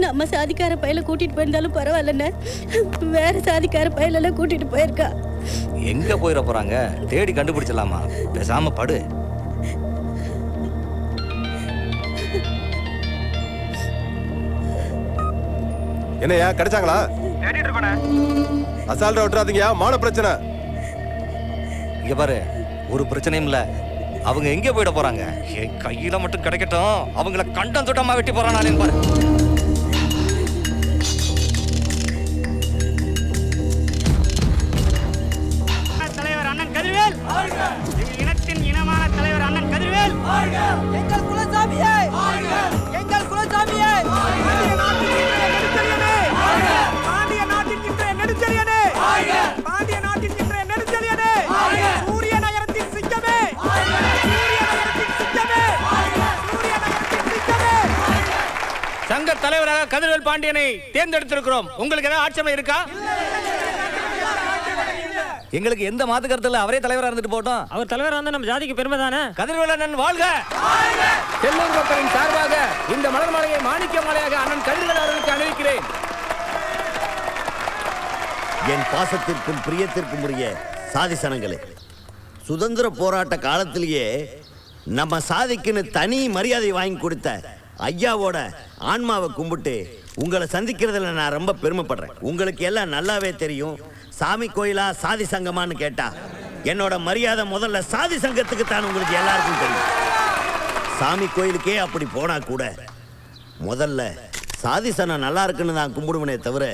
நம்ம சாதிக்கார பையில கூட்டிட்டு போயிருந்தாலும் பரவாயில்லண்ணே, வேற சாதிக்கார பையிலெல்லாம் கூட்டிட்டு போயிருக்கா. எங்க போயிட போறாங்க? தேடி கண்டுபிடிச்சலாமா? பேசாம படு. என்னையா கிடைச்சாங்களா? தேடிட்டு இருக்கோண்ணே. அசால்ட்டா விட்டுறாதீங்கயா, மான பிரச்சனை. இங்க பாரு, ஒரு பிரச்சனையும் இல்ல. அவங்க எங்க போயிட போறாங்க? என் கையில மட்டும் கிடைக்கட்டும், அவங்கள கண்டம் தொட்டமா வெட்டி போறானே பாரு. தலைவர் அண்ணன் கதிர்வேல், எங்கள் இனத்தின் இனமான தலைவர் அண்ணன் கதிர்வேல், எங்கள் குலசாமியே, எங்கள் குலசாமியே, பாண்டிய நாட்டின் இன்றைய நெடுஞ்செழியனே, பாண்டிய நாட்டின் இன்றைய நெடுஞ்செழியனே, சூரிய நகரத்தின் சிங்கமே, சூரிய நகரத்தின் சிங்கமே, சூரிய நகரத்தின் சிங்கமே. சங்க தலைவராக கதிர்வேல் பாண்டியனை தேர்ந்தெடுத்திருக்கிறோம். உங்களுக்கு ஏதாவது ஆட்சேபனை இருக்கா? எங்களுக்கு எந்த மாத்து கருத்துல அவரே தலைவரா இருந்துட்டு போட்டோம். அவர் தலைவரா இருந்தா நம்ம ஜாதிக்கு பெருமை தானே. கதிர்வேல் அண்ணன் வாழ்க! செல்லூர் மக்களின் சார்பாக இந்த மலர் மாலையை மாணிக்க மாலையாக அண்ணன் கதிர்வேல் அவர்களுக்கு அணிவிக்கிறேன். என் பாசத்திற்கும் பிரியத்திற்கும் உரிய சாதி சனங்களே, சுதந்திர போராட்ட காலத்திலேயே நம்ம சாதிக்குன்னு தனி மரியாதை வாங்கி கொடுத்த ஐயாவோட ஆன்மாவை கும்பிட்டு உங்களை சந்திக்கிறதுல நான் ரொம்ப பெருமைப்படுறேன். உங்களுக்கு எல்லாம் நல்லாவே தெரியும், சாமி கோயிலா சாதி சங்கமானு கேட்டா என்னோட மரியாதை முதல்ல சாதி சங்கத்துக்கு தான். உங்களுக்கு எல்லாருக்கும் தெரியும், சாமி கோயிலுக்கே அப்படி போனா கூட முதல்ல சாதி சனம் நல்லா இருக்குன்னு தான் கும்பிடுவனே தவிர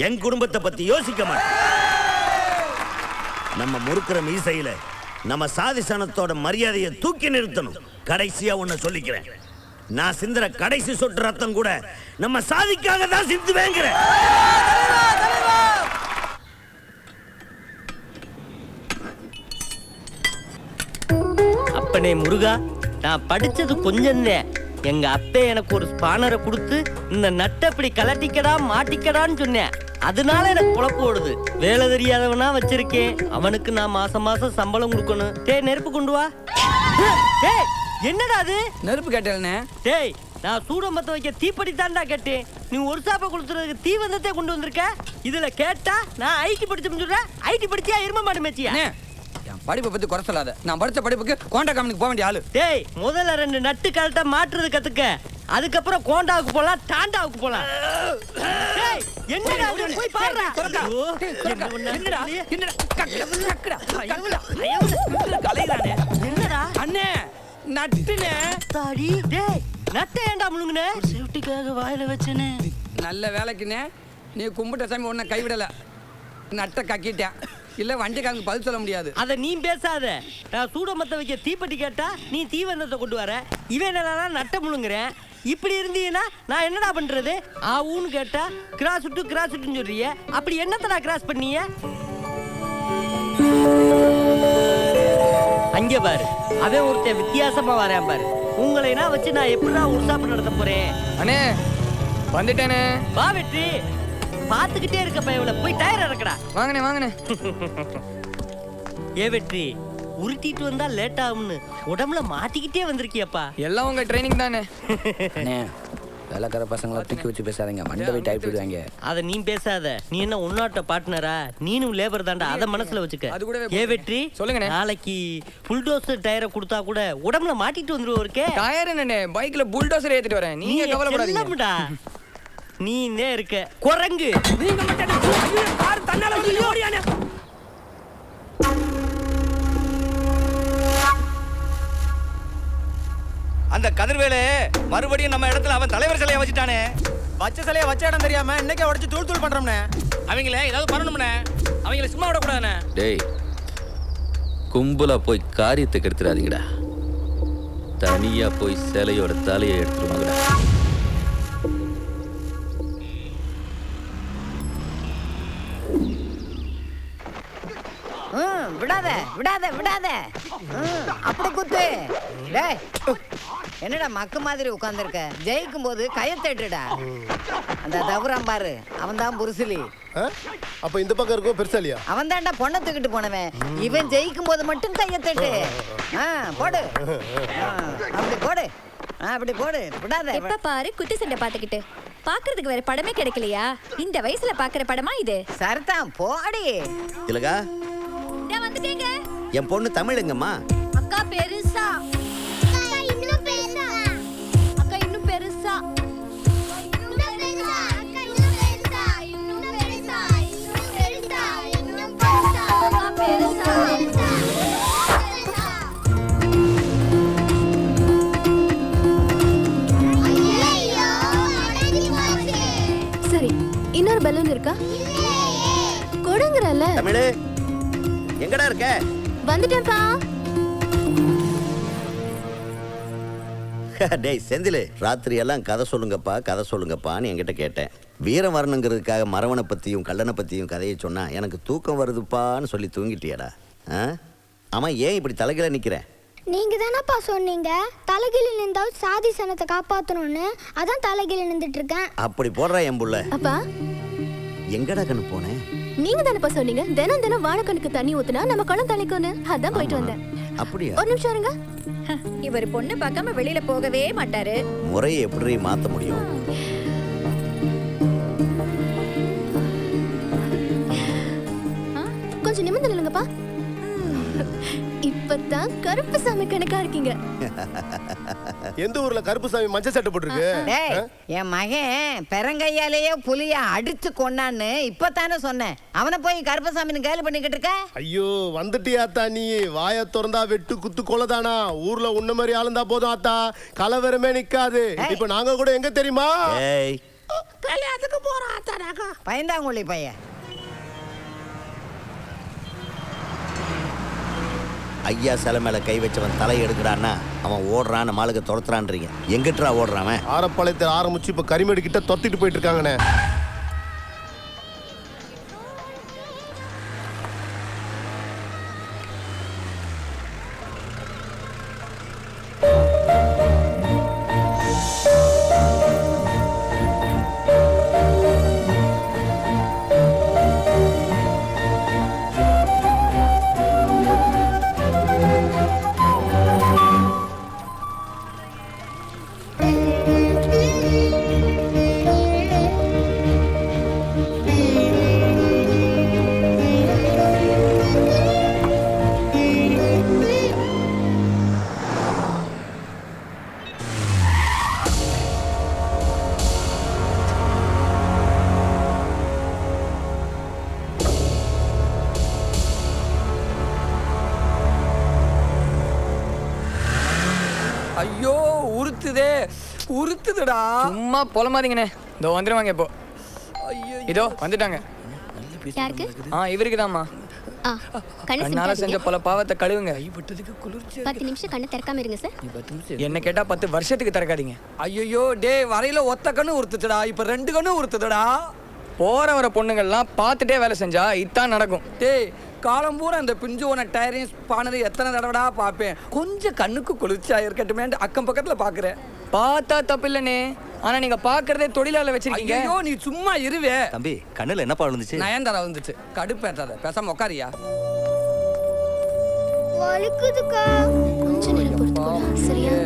என் குடும்பத்தை பத்தி யோசிக்க மாட்டேன். நம்ம முறுக்கிற மீசையில நம்ம சாதி சனத்தோட மரியாதையை தூக்கி நிறுத்தணும். கடைசியா ஒண்ணு சொல்லிக்கிறேன், நான் சிந்துற கடைசி சொட்டு ரத்தம் கூட நம்ம சாதிக்காக தான் சிந்துவேங்கிறேன். அப்பனே முருகா, நான் படிச்சது கொஞ்சம் தான். எங்க அப்பே எனக்கு ஒரு ஸ்பானரை கொடுத்து இந்த நட்டை இப்படி கலட்டிக்கடா மாட்டிக்கடான்னு சொன்னேன். அதனால எனக்கு பொழப்பு ஓடுது. வேலை தெரியாதவனா வச்சிருக்கேன், அவனுக்கு நான் மாசம் மாசம் சம்பளம் கொடுக்கணும். டேய் நெருப்பு கொண்டு வா. டேய் என்னடா அது? நெருப்பு கேட்டேனே. டேய் நான் சூடம்பத்த வைக்க தீப்படி தாண்டா கேட்டேன். நீ ஒரு சாப்பை கொடுத்துறதுக்கு தீவந்தத்தை கொண்டு வந்திருக்க. இதுல கேட்டா நான் ஐடி படிச்சோம்னு சொல்றேன். ஐடி படிச்சியா எரும மாடு மேய்ச்சியா? என் படிப்பை பத்தி குறை சொல்லாத. நான் படிச்ச படிப்புக்கு கோண்டா கம்பெனிக்கு போக வேண்டிய ஆளு. டேய் முதல்ல 2 நட்டு கரெக்டா மாற்றுறது கத்துக்க. அதுக்கப்புறம் கோண்டாவுக்கு போலாம், டாண்டாவுக்கு போலாம். டேய் என்னடா போய் பாருடா. என்னடா என்னடா அண்ணே நட்டுனே. தாடி டேய் நட்டை ஏண்டா முழுங்குனே? சேஃப்டிக்காக வாயில வச்சனே. நல்ல வேலைக்குனே நீ கும்பிட்ட சாமி உன்னை கைவிடல. நட்டை கக்கிட்டேன், இல்ல வண்டிக்காரங்க பதில் சொல்ல முடியாது. அத நீ பேசாத. நான் சூடமத்த வைக்க தீப்பெட்டி கேட்டா நீ தீவந்தத்தை கொண்டு வர. இவன் என்னடா நட்டை முழுங்குறேன். இப்படி இருந்தீங்கன்னா நான் என்னடா பண்றது? ஊன்னு கேட்டா கிராஸ் விட்டுன்னு சொல்றிய. அப்படி என்னத்தடா கிராஸ் பண்ணீங்க? அங்க பாரு, அவன் ஒருத்தன் வித்தியாசமா வரேன் பாரு. உங்களை வச்சு நான் எப்படிடா உற்சாகம் நடத்த போறேன்? அண்ணே வந்துட்டேனே. வா வெற்றி, பாத்துக்கிட்டே இருக்கப்ப இவளை போய் டயர் இறக்கடா. வாங்கனே வாங்கனே. ஏ வெற்றி, உருட்டிட்டு வந்தா லேட் ஆகும்னு உடம்புல மாட்டிக்கிட்டே வந்திருக்கியப்பா. எல்லாம் உங்க ட்ரைனிங் தானே. அண்ணே வேலைக்கார பசங்களை தூக்கி வச்சு பேசாதீங்க, மண்டை போய் டைப் போடுவாங்க. அத நீ பேசாத. நீ என்ன உன்னாட்ட பார்ட்னரா? நீனும் லேபர் தாண்டா, அத மனசுல வச்சுக்க. அது கூட ஏ வெற்றி சொல்லுங்கண்ணே. நாளைக்கு புல்டோசர் டயரை கொடுத்தா கூட உடம்புல மாட்டிட்டு வந்துருவ இருக்கே. டயர் என்னண்ணே, பைக்ல புல்டோசர் ஏத்திட்டு வரேன். நீங்க கவலைப்படாதீங்க. நீ இன்னே இருக்க குரங்கு. நீங்க மட்டும் கார் தன்னால வந்து ஓடியானே. அந்த கதிர்வேலு மறுபடியும் நம்ம இடத்துல அவன் தலைவர் சிலையை வச்சுட்டானே. வச்ச சிலைய வச்ச இடம் தெரியாம இன்னைக்கு உடைச்சு தூள் தூள் பண்றோம்னே. அவங்கள ஏதாவது பண்ணணும்னே, அவங்கள சும்மா விடக்கூடாதுண்ணே. டேய் கும்பலா போய் காரியத்தை கெடுத்துறாதீங்கடா. தனியா போய் சிலையோட தலையை எடுத்துருவாங்கடா. விடாத விடாத விடாத. அப்படி குத்து. டேய் என்னடா மக்கு மாதிரி உட்கார்ந்துருக்க? ஜெயிக்கும் போது கையத்தட்டுடா. அந்த தவறாம் பாரு, அவன் தான் புருசிலி. அப்ப இந்த பக்கம் இருக்கும் பெருசாலியா? அவன் தான்டா பொண்ணை தூக்கிட்டு போனவன். இவன் ஜெயிக்கும் போது மட்டும் கையத்தட்டு. போடு, அப்படி போடு, அப்படி போடு. விடாத. எப்ப பாரு குட்டி சண்டை பாத்துக்கிட்டு பாக்குறதுக்கு வேற படமே கிடைக்கலையா? இந்த வயசுல பாக்குற படமா இது? சரிதான் போடி. திலகா, நான் வந்துட்டேங்க. என் பொண்ணு தமிழுங்கம்மா. அக்கா பெருசா. அக்கா இன்னும் பெருசா. அக்கா இன்னும் பெருசா. சரி, இன்னொரு பலூன் இருக்கா? கொடுங்கறல. தமிழு எங்கடா இருக்க? வந்துட்டேன்ப்பா. டேய் செந்தில், ராத்திரி எல்லாம் கதை சொல்லுங்கப்பான்னு என்கிட்ட கேட்டேன். வீரம் வரணுங்கிறதுக்காக மரவனை பற்றியும் கல்லனை பற்றியும் கதையை சொன்னா எனக்கு தூக்கம் வருதுப்பான்னு சொல்லி தூங்கிட்டியாடா? ஆமாம், ஏன் இப்படி தலைகீழ நிற்கிறேன்? நீங்க தானப்பா சொன்னீங்க தலைகீழ நின்றால் சாதி சனத்தை காப்பாற்றணும்னு. அதான் தலைகீழ நின்றுட்டு இருக்கேன். அப்படி போடுறா என் புள்ள. அப்பா, எங்கடா கண்ணு போனேன்? நீங்க தானப்பா சொன்னீங்க தினம் தினம் வாழைக்கண்ணுக்கு தண்ணி ஊத்துனா நம்ம குளம் தலைக்கும்னு. அதான் போயிட்டு வந்தேன். அப்படியா? ஒரு நிமிஷம் இருங்க. இவர் பொண்ணு பார்க்காம வெளியில போகவே மாட்டாரு. முறையை எப்படி மாற்ற முடியும்? கொஞ்சம் நிமிர்ந்து நில்லுங்கப்பா. இப்பதான் கருப்புசாமி கணக்கா இருக்கீங்க. எந்த ஊர்ல கருப்புசாமி மஞ்சள் சட்டை போட்டுருக்கு? டேய், என் மகன் பெரங்கையாலேயே புலிய அடிச்சு கொண்டான்னு இப்பதானே சொன்னேன். அவனை போய் கருப்பசாமின்னு கேள்வி பண்ணிக்கிட்டு இருக்க? ஐயோ, வந்துட்டியாத்தா நீ? வாய திறந்தா வெட்டு குத்து கொலதானா? ஊர்ல உன்ன மாதிரி ஆளுந்தா போதும் ஆத்தா, கலவரமே நிக்காது. இப்ப நாங்க கூட எங்க தெரியுமா? கல்யாணத்துக்கு போறோம் ஆத்தா. நாங்க பயந்தாங்குழி பையன். ஐயா சிலை மேல கை வச்சவன் தலை எடுக்கிறான்னா அவன் ஓடுறான், மாளுக்கு துரத்துறான்றீங்க. எங்கிட்டா ஓடுறான்? ஆரப்பாளையத்தில் ஆரம்பிச்சு இப்ப கரிமேடு கிட்ட தொத்திட்டு போயிட்டு இருக்காங்கண்ணே. ஐயோ, உறுத்துதுடா. சும்மா புலமாதீங்கண்ணே. இதோ வந்துருவாங்க இப்போ. இதோ வந்துட்டாங்க. யாருக்கு? இவருக்கு தான்மா. கண்ணால செஞ்ச பல பாவத்தை கழுவுங்க. 10 நிமிஷம் கண்ணை திறக்காம இருங்க சார். என்ன கேட்டா 10 வருஷத்துக்கு திறக்காதீங்க. ஐயோ டே, வரையில ஒத்த கண்ணு உறுத்துச்சுடா, இப்ப 2 கண்ணு உறுத்துதுடா. போற வர பொண்ணுங்கள்லாம் பார்த்துட்டே வேலை செஞ்சா இதான் நடக்கும். டேய், காலம் பூரா அந்த பிஞ்சுவன டயரையும் ஸ்பானரையும் எத்தனை தடவைடா பார்ப்பேன். கொஞ்சம் கண்ணுக்கு குளிர்ச்சியா இருக்கட்டுமே அக்கம் பக்கத்துல பாக்குறேன். பார்த்தா தப்பு இல்லனே, ஆனா நீங்க பாக்குறதே தொழிலாளர் வச்சிருக்கீங்க. ஐயோ, நீ சும்மா இருவே. தம்பி, கண்ணுல என்னப்பா விழுந்துச்சு? நயன்தாரா வந்துச்சு. கடுப்பேற்றாத, பேசாம உட்காரியா. வலிக்குதுக்கா. கொஞ்ச நேரம் பொறுத்துக்கோடா, சரியா?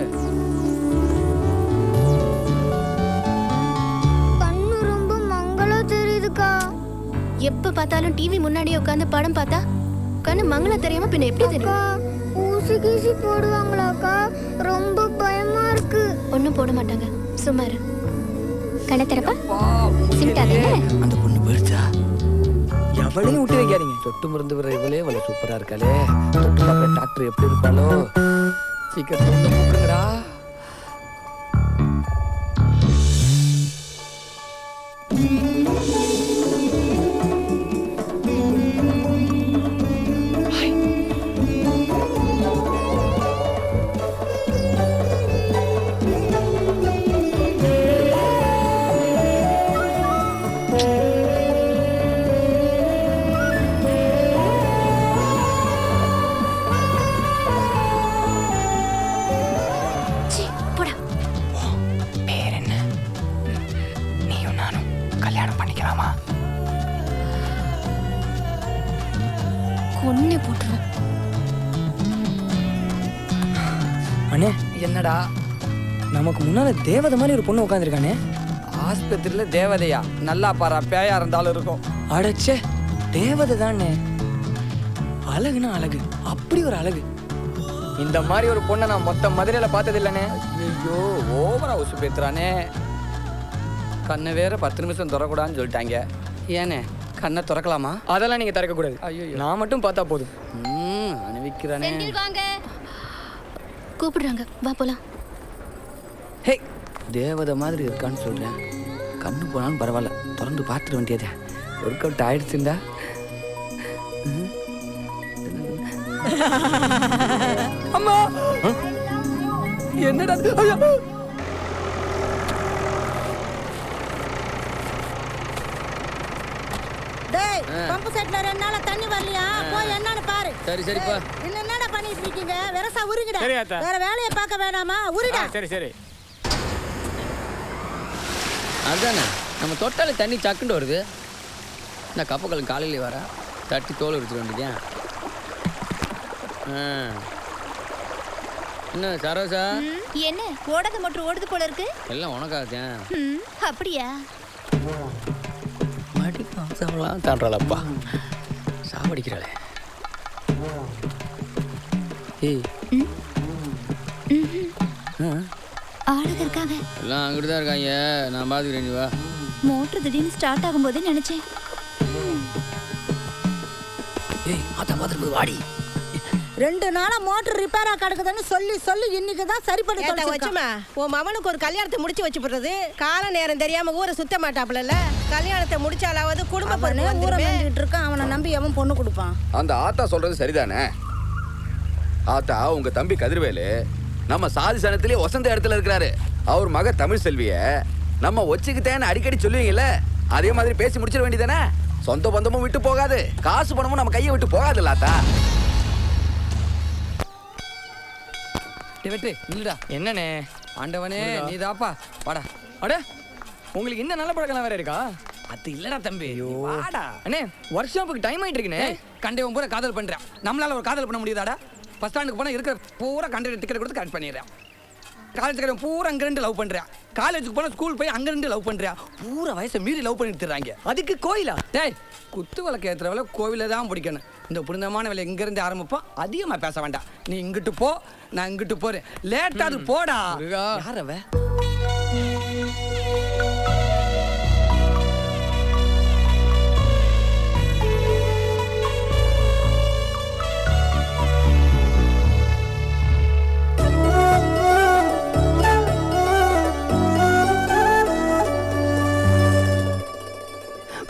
கண்ணு ரொம்ப மங்களா தெரியுதுக்கா. எப்ப பார்த்தாலும் டிவி முன்னாடியே உட்கார்ந்து படம் பார்த்தா கண்ணு மங்களா தெரியாம பின்ன எப்படி தெரியும்? ஊசி கீசி போடுவாங்களாக்கா? ரொம்ப பயமா இருக்கு. ஒண்ணும் போட மாட்டாங்க, சும்மா இரு. கண்ணை திறப்பா. சிமிட்டாதே. அந்த பொண்ணு போயிடுச்சா? எவளையும் விட்டு வைக்காதீங்க. தொட்டு மருந்து வர இவளே அவளை சூப்பரா இருக்காளே. தொட்டு பார்க்குற டாக்டர் எப்படி இருப்பாளோ? சீக்கிரம் கூப்பிடுங்கடா. ஒன்னே போட்டுரும். அண்ணே, என்னடா நமக்கு முன்னால தேவதை மாதிரி ஒரு பொண்ணு உட்காந்துருக்கானே? ஆஸ்பத்திரியில தேவதையா நல்லா பாரா பேயா இருந்தாலும் இருக்கும். அடச்சே தேவதை தானே. அழகுனா அழகு, அப்படி ஒரு அழகு. இந்த மாதிரி ஒரு பொண்ணை நான் மொத்த மதுரையில பார்த்தது இல்லைண்ணே. ஐயோ ஓவரா உசு பேத்துறானே. கண்ணை வேற 10 நிமிஷம் திறக்கூடாதுன்னு சொல்லிட்டாங்க. ஏனே கண்ணை திறக்கலாமா? அதெல்லாம் நீங்க திறக்க கூடாது. ஐயோ நான் மட்டும் பார்த்தா போதும். அனுபவிக்கிறானே. கூப்பிடுறாங்க, வா போலாம். ஹே தேவதை மாதிரி இருக்கான்னு சொல்கிறேன். கண்ணு போனாலும் பரவாயில்ல, திறந்து பார்த்துட வேண்டியதே. ஒர்க் அவுட் ஆயிடுச்சுண்டா. அம்மா என்னடா ஐயோ. டேய் பம்பு செட்ல 2 நாளா தண்ணி வரலையா? போய் என்னன்னு பாரு. சரி சரிப்பா. இன்னும் என்னடா பண்ணிட்டு இருக்கீங்க? வெரசா உருங்கடா. வேற வேலையை பார்க்க வேணாமா? உருடா. சரி அதுதானே நம்ம தொட்டாலே தண்ணி சக்குண்டு வருது. நான் கப்பக்கல் காலையிலே வர தட்டி தோல் உரிச்சிட வேண்டியதேன். என்ன சரோசா? என்ன ஓடாத மோட்டர் ஓடுது போல இருக்கு? எல்லாம் உனக்காகத்தேன். அப்படியா? மடி மாசம்லாம் தாண்டாளப்பா, சாவடிக்கிறாளே. ஏய் ஆளுங்க இருக்காங்க. எல்லாம் அங்கிட்டு தான் இருக்காங்க, நான் பார்த்துக்கிறேன். நீ வா. மோட்டர் திடீர்னு ஸ்டார்ட் ஆகும்போது நினைச்சேன். ஏய் ஆத்தா பார்த்துட்டு வாடி. 2 நாளா மோட்டர் ரிப்பேரா கிடக்குதுன்னு சொல்லி இன்னைக்கு தான் சரி பண்ணி வச்சுமா. உன் மவனுக்கு ஒரு கல்யாணத்தை முடிச்சு வச்சு போடுறது. கால நேரம் தெரியாம ஊரை சுத்த மாட்டாப்புல. கல்யாணத்தை முடிச்சாலாவது குடும்ப பொண்ணு ஊரை வந்துட்டு இருக்கான். அவனை நம்பி அவன் பொண்ணு கொடுப்பான். அந்த ஆத்தா சொல்றது சரிதானே? ஆத்தா உங்க தம்பி கதிர்வேலு நம்ம சாதி சனத்திலே வசந்த இடத்துல இருக்கிறாரு. அவர் மக தமிழ் செல்விய நம்ம ஒச்சுக்கிட்டேன்னு அடிக்கடி சொல்லுவீங்கல்ல, அதே மாதிரி பேசி முடிச்சிட வேண்டியதானே? சொந்த பந்தமும் விட்டு போகாது, காசு பணமும் நம்ம கையை விட்டு போகாது. ஆத்தா வெற்றி இல்லடா. என்னண்ணே ஆண்டவனே நீதாப்பா வாடா. அட உங்களுக்கு இன்னும் நல்ல பழக்கம் வேற இருக்கா? அது இல்லடா தம்பி. வாடா அண்ணே, ஒர்க் ஷாப்புக்கு டைம் ஆயிட்டு இருக்குண்ணே. கண்டவன் பூரா காதல் பண்றான். நம்மளால ஒரு காதல் பண்ண முடியுதாடா? பஸ் ஸ்டாண்டுக்கு போனா இருக்கிற பூரா கண்டக்டர் டிக்கெட் கொடுத்து கரெக்ட் பண்ணிடுறான். காலேஜ் பூரா அங்க 2 லவ் பண்றான். காலேஜுக்கு போனா ஸ்கூல் போய் அங்க 2 லவ் பண்றான். பூரா வயசை மீறி லவ் பண்ணிட்டு இருக்காங்க. அதுக்கு கோயிலா? டேய் குத்து விளக்கு ஏத்துற வேலை கோவில தான் பிடிக்கணும். இந்த புனிதமான வேலை எங்க இருந்து ஆரம்பிப்போம். அதிகமா பேச வேண்டாம். நீ இங்கிட்டு போ, நான் இங்கிட்டு போறேன். லேட்டா அது போடா. யார் அவ?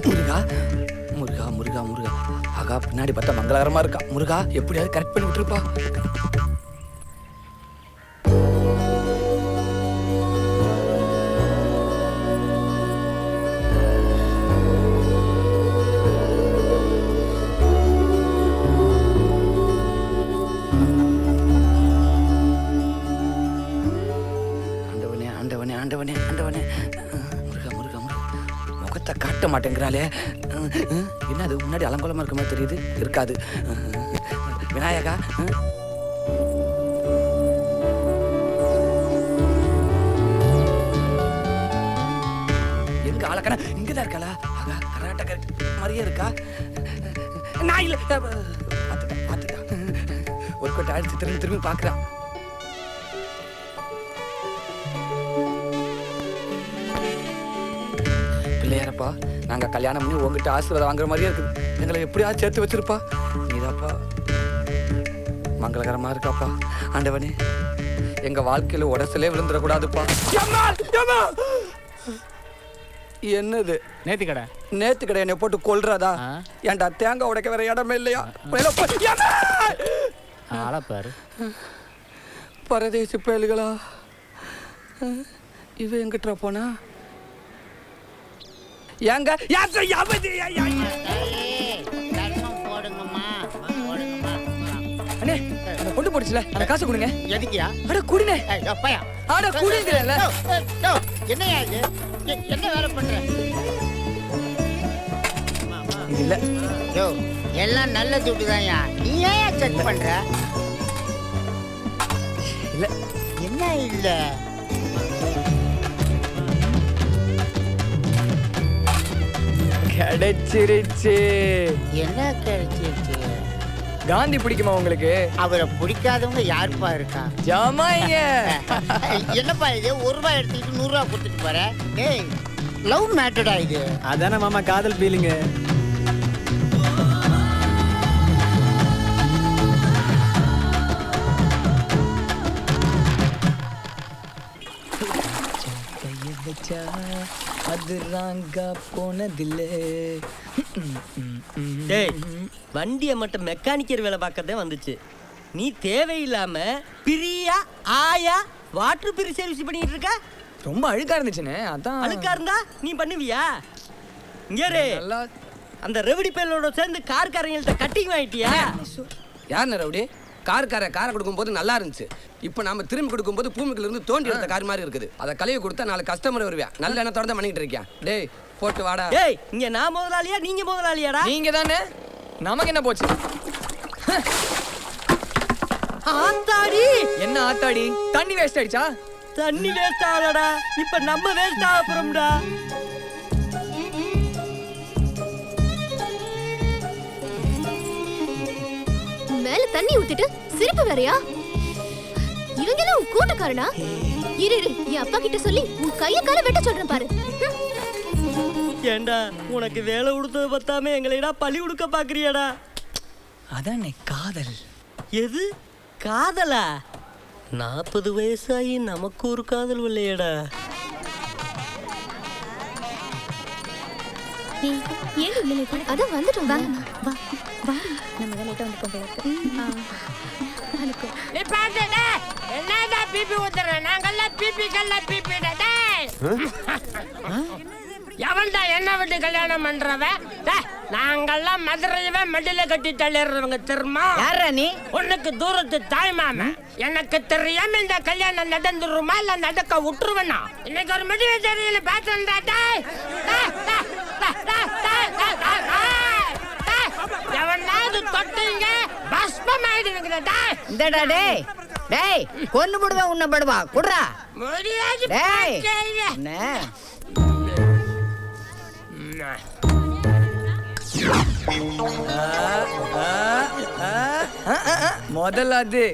முருகா முருகா முருகா முருகா. ஆகா பின்னாடி பார்த்தா மங்களகரமா இருக்கா. முருகா எப்படியாவது கரெக்ட் பண்ணி விட்டுருப்பா. ஆண்டவனே ஆண்டவனே ஆண்டவனே ஆண்டவனே. முருகா முருகா முருகா. முகத்தை காட்ட மாட்டேங்கிறாளே. என்ன அது முன்னாடி அலங்கோலமா இருக்க மாதிரி தெரியுது? இருக்காது. விநாயகா எங்க ஆளக்கணா? இங்கதான் இருக்காளா? ஆகா கராட்டக்கர் மாதிரியே இருக்கா. நான் இல்ல பாத்துட்டா. ஒரு கொட்டை அடிச்சு திரும்பி பாக்குறான். பிள்ளையாரப்பா, நாங்க கல்யாணம் பண்ணி உங்ககிட்ட ஆசீர்வாதம் வாங்குற மாதிரியே இருக்குது. எங்களை எப்படியாவது சேர்த்து வச்சிருப்பா. நீதாப்பா மங்களகரமா இருக்காப்பா. ஆண்டவனே எங்க வாழ்க்கையில உடசலே விழுந்துடக்கூடாதுப்பா. என்னது நேத்து கடை என்னை போட்டு கொல்றதா? ஏன்டா தேங்காய் உடைக்க வேற இடமே இல்லையா? பரதேசி பயல்களா. இவ எங்கிட்ட போனா? ஏங்க அண்ணே கொண்டு போடுச்சுல, அந்த காசு கொடுங்க. எதுக்கியா? அட குடினே. அட குடிங்கல. என்னையா இது? என்ன வேலை பண்ற? இல்ல யோ எல்லாம் நல்ல துட்டு தான்யா. நீ ஏன் செக் பண்ற? இல்ல என்ன இல்ல? கிடைச்சிருச்சு. என்ன கிடைச்சிருக்கு? காந்தி பிடிக்குமா உங்களுக்கு? அவரை பிடிக்காதவங்க யாருப்பா இருக்கா? ஜமாயிங்க. என்னப்பா இது 1 ரூபாய் எடுத்துக்கிட்டு 100 ரூபாய் கொடுத்துட்டு போற? ஏய் லவ் மேட்டடா இது. அதானே மாமா காதல் ஃபீலிங்கு. அது ராங்கா போனதில்லை. டேய் வண்டியை மட்டும் மெக்கானிக்கர் வேலை பார்க்கறதே வந்துச்சு. நீ தேவையில்லாம பிரியா ஆயா வாட்டர் பிரி சர்வீஸ் பண்ணிட்டு இருக்க. ரொம்ப அழுக்கா இருந்துச்சுன்னு அதான். அழுக்கா இருந்தா நீ பண்ணுவியா? இங்கே அந்த ரெவடி பேலோட சேர்ந்து கார்காரங்கள்ட்ட கட்டிங் வாங்கிட்டியா? யாருன்னு ரவுடி? காரை கொடுக்கும்போது நல்லா இருந்துச்சு. இப்போ நாம திரும்பி கொடுக்கும்போது பூமிக்குள்ள இருந்து தோண்டி எடுத்த கார் மாதிரி இருக்குது. அதை கழுவி கொடுத்தா நாலு கஸ்டமர் வருவேன். நல்ல எண்ணத்தோட தான் பண்ணிட்டு இருக்கியா? டேய் போட்டு வாடா. டேய் இங்க நான் முதலாளியா நீங்க முதலாளியாடா? நீங்க தானே. நமக்கு என்ன போச்சு? ஆத்தாடி. என்ன ஆத்தாடி? தண்ணி வேஸ்ட் ஆயிடுச்சா? தண்ணி வேஸ்ட் ஆகலடா, இப்ப நம்ம வேஸ்ட் ஆக போறோம்டா. மேல தண்ணி ஊத்திட்டு சிரிப்பு வேறயா? இவங்க எல்லாம் உன் கூட்டக்காரனா? இரு என் அப்பா கிட்ட சொல்லி உன் கைய கால வெட்ட சொல்றேன் பாரு. ஏண்டா உனக்கு வேலை கொடுத்தது பத்தாம எங்களைடா பழி கொடுக்க பாக்குறியாடா? அதானே காதல். எது காதலா? 40 வயசாகி நமக்கு ஒரு காதல் இல்லையடா. ஏன் இல்லை அதான் வந்துட்டோம். வாங்க வா வா. நம்ம தான் லேட்டா வந்து என்னடா பிபி ஊத்துற? நாங்கெல்லாம் பிபி கல்ல பிபி எவன்டா என்ன விட்டு கல்யாணம் பண்றவன்? நாங்கெல்லாம் மதுரையவே மடியில கட்டி தள்ளிடுறவங்க தெரியுமா? யாரா நீ? உனக்கு தூரத்து தாய் மாமா. எனக்கு தெரியாம இந்த கல்யாணம் நடந்துருமா இல்ல நடக்க விட்டுருவனா? இன்னைக்கு ஒரு முடிவு தெரியல பாத்துடா. எவனாவது தொட்டீங்க பஸ்பம் ஆயிடுவீங்கடா. இந்தடா டேய் டேய் கொன்னு போடுவா உன்னை படுவா குடுறா. முடியாது டேய் என்ன முதல்ல அது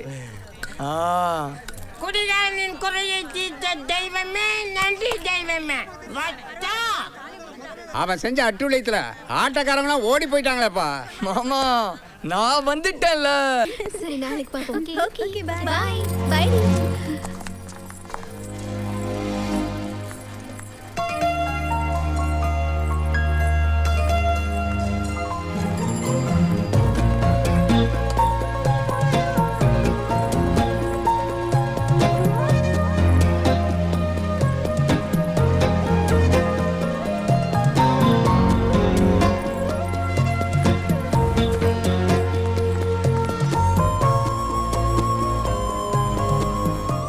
குடிகாரனின் குறையை தீர்த்த தெய்வமே நன்றி தெய்வமே. அவன் செஞ்ச அட்டுழியத்துல ஆட்டக்காரங்களாம் ஓடி போயிட்டாங்களேப்பா. மாமா நான் வந்துட்டேன்ல. சரி நாளைக்கு பாப்போம். Okay bye bye.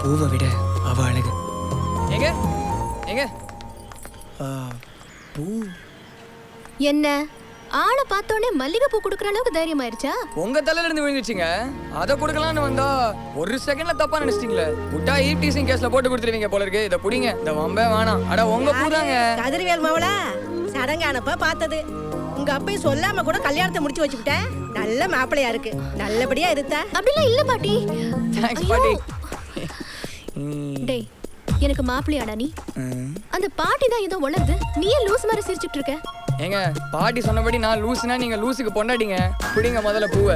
பூவை விட அவ அழகு. எங்க எங்க பூ? என்ன ஆளை பார்த்தோன்னே மல்லிகை பூ குடுக்குற அளவுக்கு தைரியம் ஆயிருச்சா? உங்க தலையில இருந்து விழுந்துச்சுங்க. அதை கொடுக்கலான்னு வந்தா ஒரு செகண்ட்ல தப்பா நினைச்சிட்டீங்களே. விட்டா ஈவ்டீசிங் கேஸ்ல போட்டு கொடுத்துருவீங்க போல இருக்கு. இதை புடிங்க. இந்த வம்பே வேணாம். அட உங்க பூதாங்க. கதிர்வேல் மவளா சடங்கானப்ப பார்த்தது. உங்க அப்பையும் சொல்லாம கூட கல்யாணத்தை முடிச்சு வச்சுக்கிட்டேன். நல்ல மாப்பிள்ளையா இருக்கு. நல்லபடியா இருந்தா. அப்படிலாம் இல்ல பாட்டி. தேங்க்ஸ் பாட்டி. டேய் எனக்கு மாப்பிள்ளையாடா நீ? அந்த பாட்டி தான் ஏதோ வளருது. நீ ஏன் லூஸ் மாதிரி சிரிச்சிட்டு இருக்க? ஏங்க பாட்டி சொன்னபடி நான் லூசுனா நீங்க லூசுக்கு பொண்டாடிங்க. புடிங்க முதல்ல பூவை.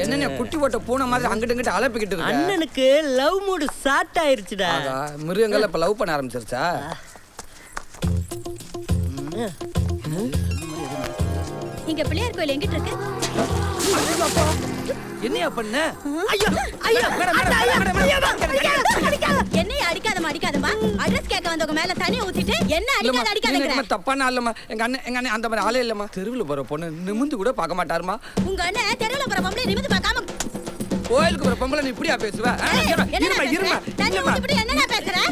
என்னென்ன குட்டி போட்ட பூனை மாதிரி அங்கிட்டு இங்கிட்டு அலப்பிக்கிட்டு இருக்கு. அண்ணனுக்கு லவ் மூடு ஸ்டார்ட் ஆயிருச்சுடா. மிருகங்கள் இப்ப லவ் பண்ண ஆரம்பிச்சிருச்சா? இங்க பிள்ளையார் கோயில் எங்கிட்ட இருக்கு? என்னையா பண்ண? என்னைய அடிக்காதமா அட்ரஸ் கேட்க வந்தவங்க மேல தண்ணி ஊத்திட்டு என்ன அடிக்காத தப்பான ஆளமா? எங்க அண்ணன் அந்த மாதிரி ஆளே இல்லம்மா. தெருவில் போற பொண்ணு நிமிந்து கூட பார்க்க மாட்டாருமா. உங்க அண்ணன் தெருவில் போற பொம்பளை நிமிந்து பார்க்காம கோயிலுக்கு போற பொம்பளை நீ இப்படியா பேசுவ?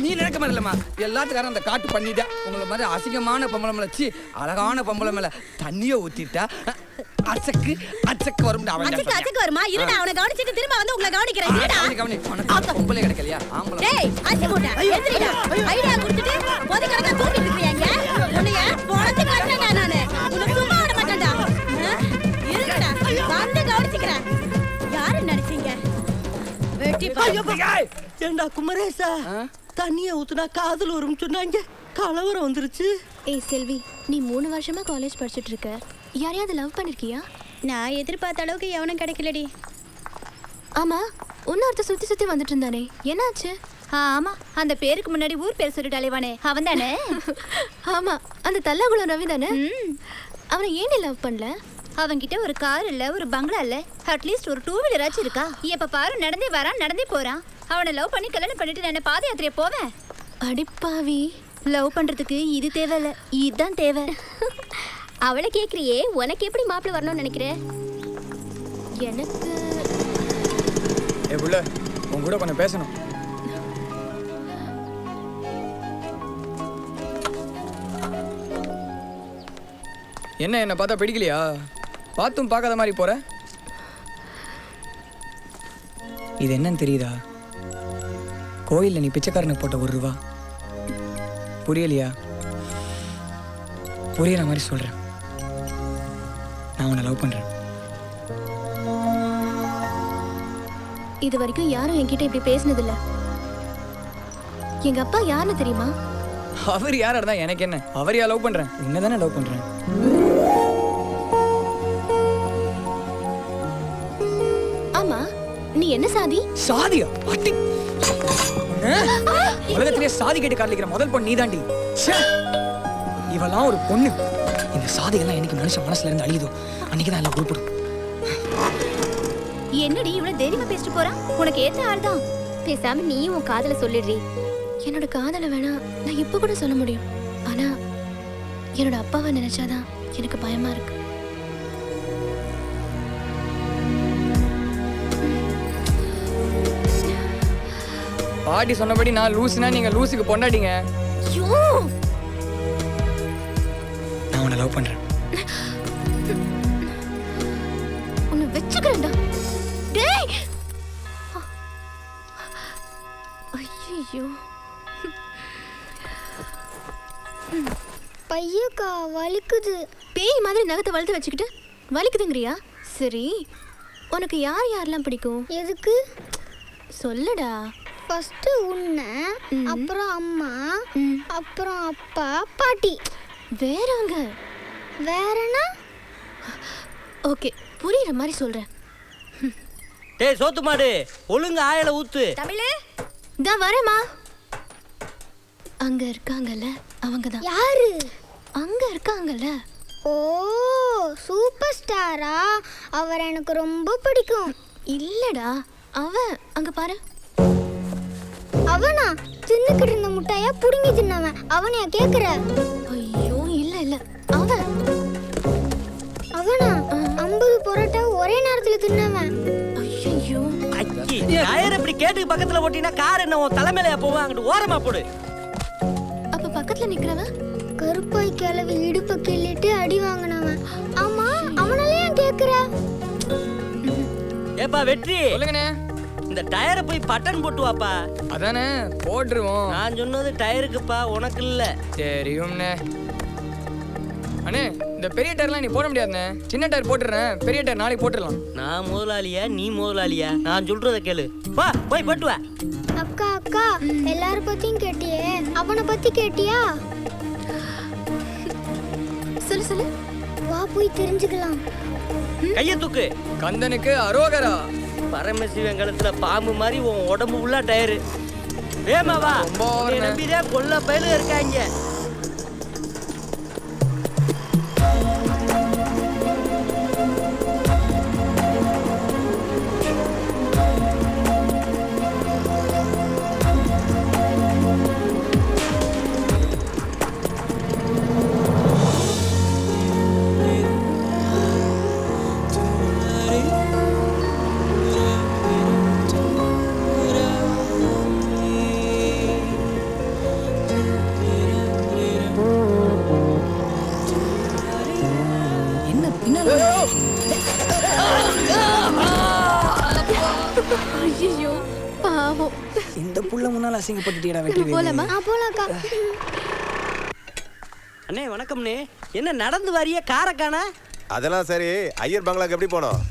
நீ நினைக்க மாதிரி இல்லம்மா. எல்லாத்துக்காரும் அந்த காட்டு பண்ணிட்டா. உங்களை மாதிரி அசிங்கமான பொம்பளை மேல சி அழகான பொம்பளை மேல தண்ணிய ஊத்திட்டா. அச்சக்கு அச்சக்கு வரும் அச்சக்கு வருமா இருடா அவனை கவனிச்சிட்டு திரும்ப வந்து உங்களை கவனிக்கிறேன் இருடா பொம்பளை கிடைக்கலையா ஆம்பளை டேய் அச்சி மூட்டை எந்திரிடா ஐடியா கொடுத்துட்டு போதை கணக்கா தூக்கிட்டு இருக்கீங்க உன்னைய பொளந்து கட்டடா நானு உன்னை சும்மா விட மாட்டேன்டா இருடா வந்து கவனிச்சுக்கிறேன் யாரு நடிச்சீங்க வெட்டி ஏண்டா குமரேசா தண்ணிய ஊத்துனா காதல் வரும்னு சொன்னாங்க கலவரம் வந்துருச்சு. ஏய் செல்வி, நீ 3 வருஷமா காலேஜ் படிச்சுட்டு இருக்க. யாரையாவது லவ் பண்ணிருக்கியா? நான் எதிர்பார்த்த அளவுக்கு எவனும் கிடைக்கலடி. ஆமா, இன்னொருத்த சுத்தி சுத்தி வந்துட்டு இருந்தானே, என்னாச்சு? ஆமா, அந்த பேருக்கு முன்னாடி ஊர் பேர் சொல்லிட்டு அலைவானே அவன் தானே? ஆமா, அந்த தல்லாகுளம் ரவி தானே. அவனை ஏன் நீ லவ் பண்ணல? அவன்கிட்ட ஒரு கார் இல்ல, ஒரு பங்களா இல்ல, அட்லீஸ்ட் ஒரு 2 வீலராச்சும் இருக்கா? எப்ப பாரு நடந்தே வரான், நடந்தே போறான். அவனை லவ் பண்ணி கல்யாணம் பண்ணிட்டு நான் பாத யாத்திரைய போவேன். அடிப்பாவி, லவ் பண்றதுக்கு இது தேவையில்ல, இதுதான் தேவை. அவளை கேக்குறியே, உனக்கு எப்படி மாப்பிள்ளை வரணும்னு நினைக்கிற? எனக்கு ஏ புள்ள, உன் கூட கொஞ்சம் பேசணும். என்ன பார்த்தா பிடிக்கலையா? பார்த்தும் பார்க்காத மாதிரி போற. இது என்னன்னு தெரியுதா? கோயில்ல நீ பிச்சைக்காரனுக்கு போட்ட 1 ரூபா. புரியலையா? புரியற மாதிரி சொல்றேன். நான் உன்னை லவ் பண்றேன். இது வரைக்கும் யாரும் என்கிட்ட இப்படி பேசினதில்ல. எங்க அப்பா யாருன்னு தெரியுமா? அவர் யாரா இருந்தா எனக்கு என்ன? அவரையா லவ் பண்றேன்? உன்னதானே லவ் பண்றேன். ஆமா, நீ என்ன சாதி? சாதியா? அட்டி உலகத்திலே சாதி கேட்டு காட்டிக்கிற முதல் பொண்ணு நீதாண்டி. இவெல்லாம் ஒரு பொண்ணு. இந்த சாதிகள்லாம் எனக்கு மனுஷன் மனசுல இருந்து அழியுதோ அன்னைக்குதான் எல்லாம் உருப்படும். என்னடி இவ்வளவு தைரியமா பேசிட்டு போறான்? உனக்கு ஏத்த ஆள் தான். பேசாம நீ உன் காதல சொல்லிடுறீ. என்னோட காதல வேணா நான் இப்ப கூட சொல்ல முடியும். ஆனா என்னோட அப்பாவை நினைச்சாதான் எனக்கு பயமா இருக்கு. பாட்டி சொன்னபடி நான் லூசுனா நீங்க லூசுக்கு பொண்டாடிங்க. ஐயோ, நான் உன்னை லவ் பண்றேன். உன்னை வெச்சுக்கிறேன்டா. டேய், ஐயோ, பையக்கா வலிக்குது. பேய் மாதிரி நகத்தை வளர்த்து வச்சுக்கிட்டு வலிக்குதுங்கிறியா? சரி, உனக்கு யார் யாரெல்லாம் பிடிக்கும்? எதுக்கு சொல்லுடா. ஃபர்ஸ்ட் உன்னை, அப்புறம் அம்மா, அப்புறம் அப்பா, பாட்டி. வேறவங்க? வேறனா? ஓகே, புரியுற மாதிரி சொல்றேன். டேய் சோத்து மாடு, ஒழுங்கு ஆயல ஊத்து. தமிழே, தான் வரேம்மா. அங்க இருக்காங்கல்ல, அவங்கதான். யாரு? அங்க இருக்காங்கல்ல. ஓ, சூப்பர் ஸ்டாரா? அவர் எனக்கு ரொம்ப பிடிக்கும். இல்லடா, அவன் அங்க பாரு. அவனா? தின்னுக்கிட்டு இருந்த முட்டையா புடுங்கி தின்னவன் அவனையா கேக்குற? ஐயோ, இல்ல இல்ல, அவன். அவனா? 50 பரோட்டா ஒரே நேரத்துல தின்னவன். ஐயோ, அக்கி டயர் இப்படி கேட்டுக்கு பக்கத்துல ஓட்டினா கார் என்ன உன் தலைமையில போவோம்? அங்கிட்டு ஓரமா போடு. அப்ப பக்கத்துல நிக்கிறவன்? கருப்பாய் கிளவி இடுப்ப கிள்ளிட்டு அடி வாங்கினவன். ஆமா, அவனால ஏன் கேக்குற? ஏப்பா வெற்றி, சொல்லுங்கண்ணே. இந்த டயரை போய் பட்டன் போட்டு வாப்பா. அதானே போட்டுருவோம். நான் சொன்னது டயருக்குப்பா, உனக்கு இல்ல. தெரியும்ண்ணே. அண்ணே, இந்த பெரிய டயர்லாம் நீ போட முடியாதுண்ணே. சின்ன டயர் போட்டுறேன், பெரிய டயர் நாளைக்கு போட்டுடலாம். நான் முதலாளியா நீ முதலாளியா? நான் சொல்றத கேளு. வா போய் போட்டு வா. அக்கா அக்கா, எல்லாரும் பத்தியும் கேட்டியே, அவனை பத்தி கேட்டியா? சொல்லு சொல்லு. வா போய் தெரிஞ்சுக்கலாம். கைய தூக்கு. கந்தனுக்கு அரோகரா. பரமசிவன் கழுத்துல பாம்பு மாதிரி உன் உடம்பு உள்ள டயரு. வேமா வா. நம்பிதான் கொல்ல பயலு இருக்காங்க. பாவம். இந்த புள்ள முன்னால அசிங்கப்பட்டுட்டீடா வெற்றி. போலாமா? போலாக்கா. அண்ணே வணக்கம்ண்ணே. என்ன நடந்து வரிய காரக்கானா? அதெல்லாம் சரி, ஐயர் பங்களாக்கு எப்படி போனோம்?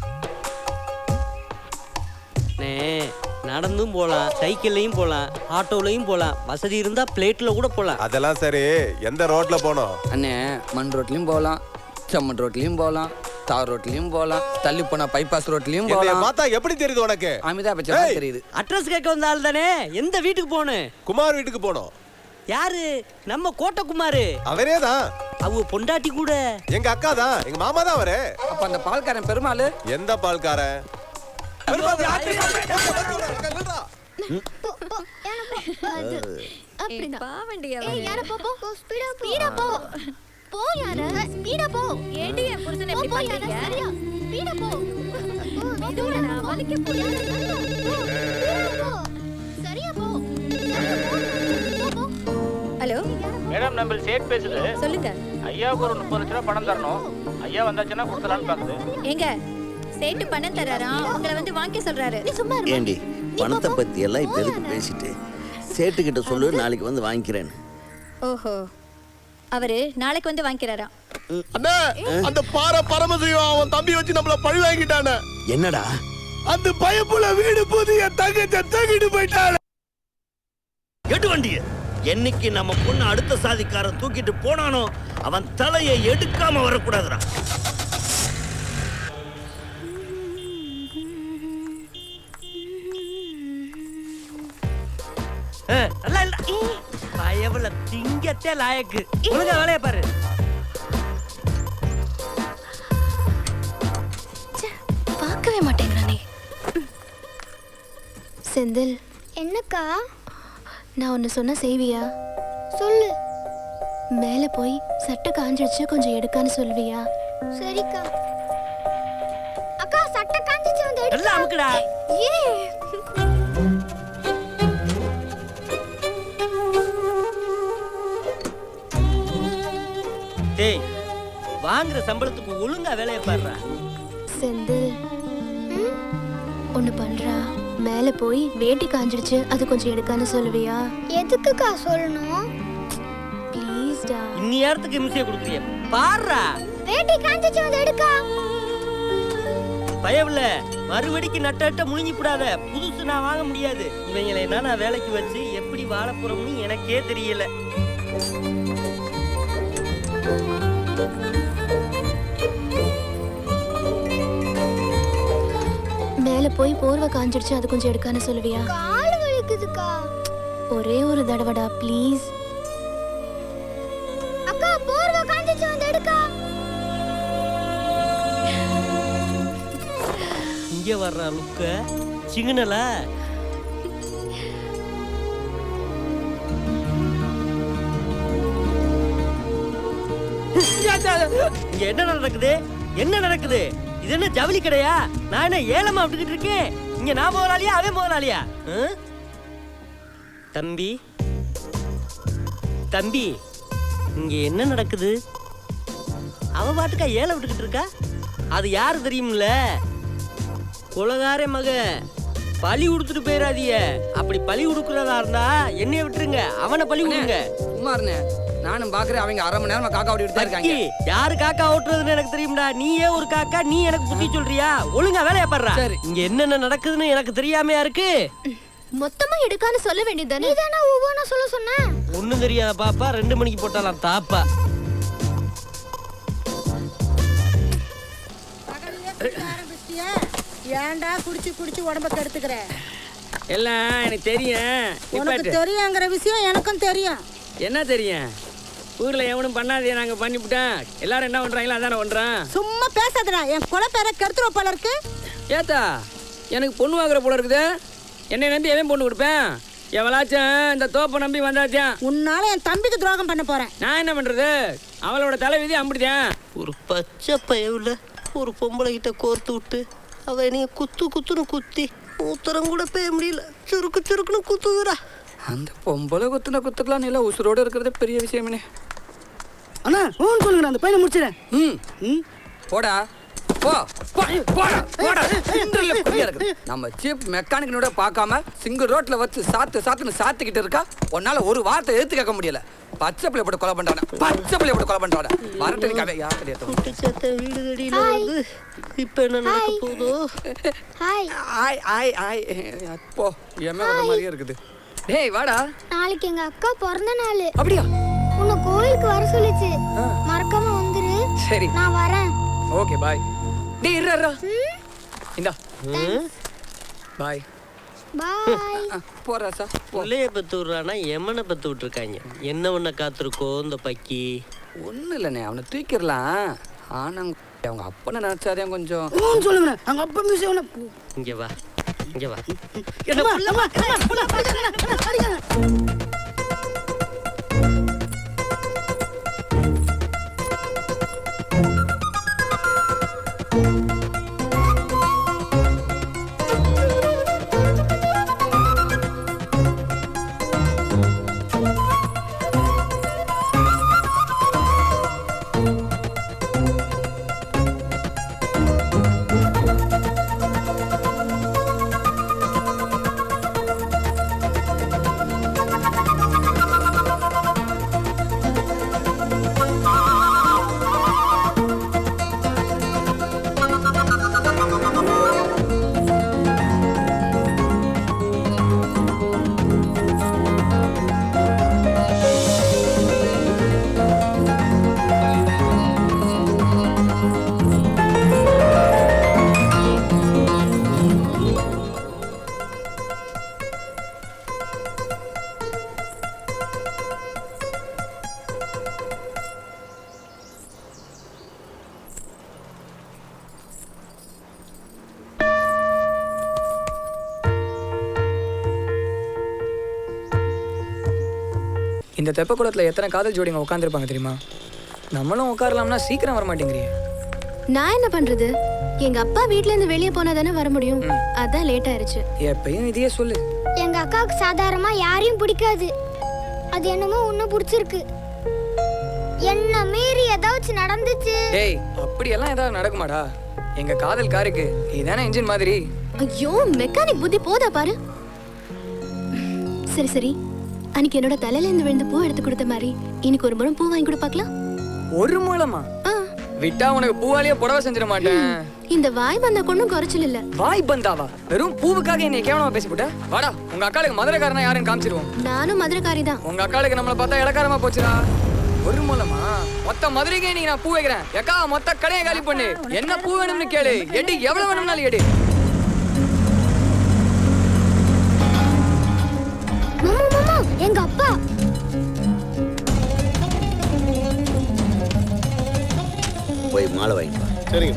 நடந்தும் போலாம், சைக்கிள்லையும் போலாம், ஆட்டோலையும் போலாம், வசதி இருந்தா பிளேட்ல கூட போலாம். அதெல்லாம் சரி, எந்த ரோட்ல போனோம்? அண்ணே மண் ரோட்லயும் போகலாம், செம்மண் ரோட்லயும் போகலாம், தார் ரோட்லயும் போகலாம், தள்ளி போனா பைபாஸ் ரோட்லயும் போகலாம். பார்த்தா எப்படி தெரியுது உனக்கு? அமிதாப் பச்சன் தெரியுது. அட்ரஸ் கேட்க வந்த ஆள் தானே. எந்த வீட்டுக்கு போகணும்? குமார் வீட்டுக்கு போனோம். யாரு? நம்ம கோட்டகுமாரு. அவரே தான். அவங்க பொண்டாட்டி கூட எங்க அக்கா தான், எங்க மாமா தான் அவரு. அப்ப அந்த பால்காரன் பெருமாள். எந்த பால்காரன்? ஹலோ மேடம், நம்ம சேட் பேசுது. சொல்லுங்க. ஐயாவுக்கு ஒரு 30 லட்ச ரூபா பணம் தரணும். ஐயா வந்தாச்சுன்னா கொடுத்துலான்னு பாக்குது. எங்க சேட்டு பணம் தராராம், உங்களை வந்து வாங்கி சொல்றாரு. நீ சும்மா இரு. ஏண்டி பணத்தை பத்தி எல்லாம் இப்ப எதுக்கு பேசிட்டு? சேட்டுக்கிட்ட சொல்லு, நாளைக்கு வந்து வாங்கிக்கிறேன். ஓஹோ, அவரு நாளைக்கு வந்து வாங்கிக்கிறாராம். அண்ணா, அந்த பார பரமசிவம் அவன் தம்பி வச்சு நம்மள பழி வாங்கிட்டானே. என்னடா? அந்த பயப்புல வீடு புதிய தங்கத்தை தங்கிட்டு போயிட்டானே. எடு வண்டிய. என்னைக்கு நம்ம பொண்ணு அடுத்த சாதிக்காரன் தூக்கிட்டு போனானோ அவன் தலையை எடுக்காம வரக்கூடாதுடா. நல்லா இல்ல. பயவுல திங்கத்தே லாயக்கு. ஒழுங்கா வேலைய பாரு. பார்க்கவே மாட்டேங்கிறானே. செந்தில். என்னக்கா? நான் ஒன்னு சொன்னா செய்வியா? சொல்லு. மேலே போய் சட்டை காஞ்சிடுச்சு, கொஞ்சம் எடுக்கான்னு சொல்வியா? சரிக்கா. அக்கா சட்டை காஞ்சிச்சு, வந்து எடு. நல்லா அமுக்குடா. ஏ டேய், வாங்குற சம்பளத்துக்கு ஒழுங்கா வேலைய பாருடா. செந்தில் ஒன்னு பண்றா. மேலே போய் வேட்டி காஞ்சிடுச்சு, அது கொஞ்சம் எடுக்கான்னு சொல்லுவியா? எதுக்குக்கா சொல்லணும்? ப்ளீஸ்டா. இன்னி நேரத்துக்கு இம்சையை கொடுக்குறிய பாருடா. வேட்டி காஞ்சிச்சு, வந்து எடுக்கா. பயவுல மறுபடிக்கு நட்ட முழுங்கி விடாத. புதுசு நான் வாங்க முடியாது. இவங்களை நான் வேலைக்கு வச்சு எப்படி வாழ போறோம்னு எனக்கே தெரியல. மேலே போய் போர்வை காஞ்சிடுச்சு, அது கொஞ்சம் எடுக்கான்னு சொல்லுவியா? கால் வலிக்குதுக்கா. ஒரே ஒரு தடவைடா ப்ளீஸ். அக்கா போர்வை காஞ்சிச்சு, வந்து எடுக்கா. இங்க வர்ற லுக்க சிங்கனல. இங்க என்ன நடக்குது? என்ன நடக்குது? இது என்ன ஜவுளி கடையா? நான் என்ன ஏலமா விட்டுக்கிட்டு இருக்கேன்? இங்க நான் முதலாளியா, அவன் முதலாளியா? தம்பி தம்பி, இங்க என்ன நடக்குது? அவ பாட்டுக்கா ஏல விட்டுக்கிட்டு இருக்கா? அது யாரு தெரியும்ல? கொலகார மக. பழி உடுத்துட்டு போயிடாதீங்க. அப்படி பழி உடுக்குறதா இருந்தா என்னைய விட்டுருங்க, அவனை பழி விடுங்க. சும்மா இருந்தே. நானும் பாக்குறேன், அவங்க அரை மணி நேரமா காக்கா ஓட்டிட்டு தான் இருக்காங்க. யாரு காக்கா ஓட்டுறதுன்னு எனக்கு தெரியும்டா. நீயே ஒரு காக்கா, நீ எனக்கு புத்தி சொல்றியா? ஒழுங்கா வேலைய பாடுறா. இங்க என்னென்ன நடக்குதுன்னு எனக்கு தெரியாமையா இருக்கு? மொத்தமா எடுக்கான்னு சொல்ல வேண்டியதுதானே? நீதானே ஒவ்வொன்னா சொல்ல சொன்ன. ஒண்ணும் தெரியாத பாப்பா 2 மணிக்கு போட்டாலாம் தாப்பா. ஏன்டா குடிச்சு குடிச்சு உடம்ப கெடுத்துக்கிற? எல்லாம் எனக்கு தெரியும். உனக்கு தெரியுங்கிற விஷயம் எனக்கும் தெரியும். என்ன தெரியும்? ஊர்ல எவனும் பண்ணாதே, நாங்க பண்ணிவிட்டோம். எல்லாரும் என்ன பண்றாங்களோ அதான பண்றோம். சும்மா பேசாதடா, என் குல பேரை கெடுத்துற போல இருக்கு. ஏத்தா, எனக்கு பொண்ணு வாங்குற போல இருக்குது. என்னை நம்பி எவன் பொண்ணு கொடுப்பேன்? எவளாச்சும் இந்த தோப்பை நம்பி வந்தாச்சான். உன்னால என் தம்பிக்கு துரோகம் பண்ண போறேன். நான் என்ன பண்றது? அவளோட தலைவிதி அம்பிடுதான். ஒரு பச்சை பயவுல ஒரு பொம்பளை கிட்ட கோர்த்து விட்டு அவ என்னைய குத்துன்னு குத்தி உத்தரம் கூட பேய முடியல. சுருக்குன்னு குத்துதுரா. அந்த பொம்பளை குத்துன குத்துக்கலாம் இல்லை, உசுரோடு இருக்கிறது பெரிய விஷயமே. அண்ணா ஃபோன் சொல்லுங்க, அந்த பையனை முடிச்சிடறேன். போடா. நம்ம சீப் மெக்கானிக்கனோட பார்க்காம சிங்கிள் ரோட்ல வச்சு சாத்துன்னு சாத்திக்கிட்டு இருக்கா. உன்னால ஒரு வார்த்தை எடுத்து கேட்க முடியல. பச்சை பிள்ளை போட்டு கொலை பண்றானே, பச்சை பிள்ளை போட்டு கொலை பண்றானே. வரட்டடிக்காவே யார் தெரியாது. இப்ப என்ன நடக்க போதோ? ஹாய் ஆய் ஆய் ஆய் அப்போ எம்ம வர மாதிரியே இருக்குது. டேய் வாடா. நாளைக்கு எங்க அக்கா பிறந்த நாள். அப்படியா? உன்னை கோயிலுக்கு வர சொல்லுச்சு. மறக்காம வந்துரு. சரி நான் வரேன். Okay bye. டேய் இருடா. இந்தா. பாய். பாய். போறா சா. புள்ளைய பத்து விடுறானா எம்மனை பத்து விட்டுருக்காங்க. என்ன ஒண்ண காத்திருக்கோ இந்த பக்கி? ஒன்றும் இல்லைண்ணே, அவனை தூக்கிடலாம். ஆனால் அவங்க அப்பனை நினச்சாதே கொஞ்சம் சொல்லுங்க. அவங்க அப்பா மிஸ் இங்க வா, இங்க வா. இந்த தெப்பக்குளத்தில் எத்தனை காதல் ஜோடிங்க உட்காந்துருப்பாங்க தெரியுமா? நம்மளும் உட்காரலாம்னா சீக்கிரம் வர மாட்டேங்கிறியே. நான் என்ன பண்றது? எங்க அப்பா வீட்ல இருந்து வெளியே போனா தானே வர முடியும். அதான் லேட் ஆயிருச்சு. எப்பயும் இதையே சொல்லு. எங்க அக்காவுக்கு சாதாரணமா யாரையும் பிடிக்காது. அது என்னமோ உன்னை பிடிச்சிருக்கு. என்ன மீறி ஏதாச்சும் நடந்துச்சு. டேய் அப்படியெல்லாம் ஏதாவது நடக்குமாடா? எங்க காதல் காருக்கு இதானே இன்ஜின் மாதிரி. ஐயோ மெக்கானிக் புத்தி போதா பாரு. சரி சரி, அன்னைக்கு என்னோட தலையில இருந்து விழுந்த பூ எடுத்து கொடுத்த மாதிரி இன்னைக்கு ஒரு முழம் பூ வாங்கி கூட பார்க்கலாம். ஒரு மூலமா? விட்டா உனக்கு பூவாலேயே புடவை செஞ்சிட மாட்டேன். இந்த வாய் பந்தா கொண்டும் குறைச்சல் இல்ல. வாய் பந்தாவா? வெறும் பூவுக்காக என்னை கேவலமா பேசி போட்ட? வாடா, உங்க அக்காளுக்கு மதுரைக்காரனா யாருன்னு காமிச்சிருவோம். நானும் மதுரைக்காரி தான். உங்க அக்காளுக்கு நம்மளை பார்த்தா இலக்காரமா போச்சுடா. ஒரு மூலமா? மொத்த மதுரைக்கே நீங்க நான் பூ வைக்கிறேன். எக்கா மொத்த கடையை காலி பண்ணு. என்ன பூ வேணும்னு கேளு. எடி எவ்வளவு வேணும்னாலும் எடு. எங்க அப்பா போய் மாலை வாங்கிப்பா. சரிங்க.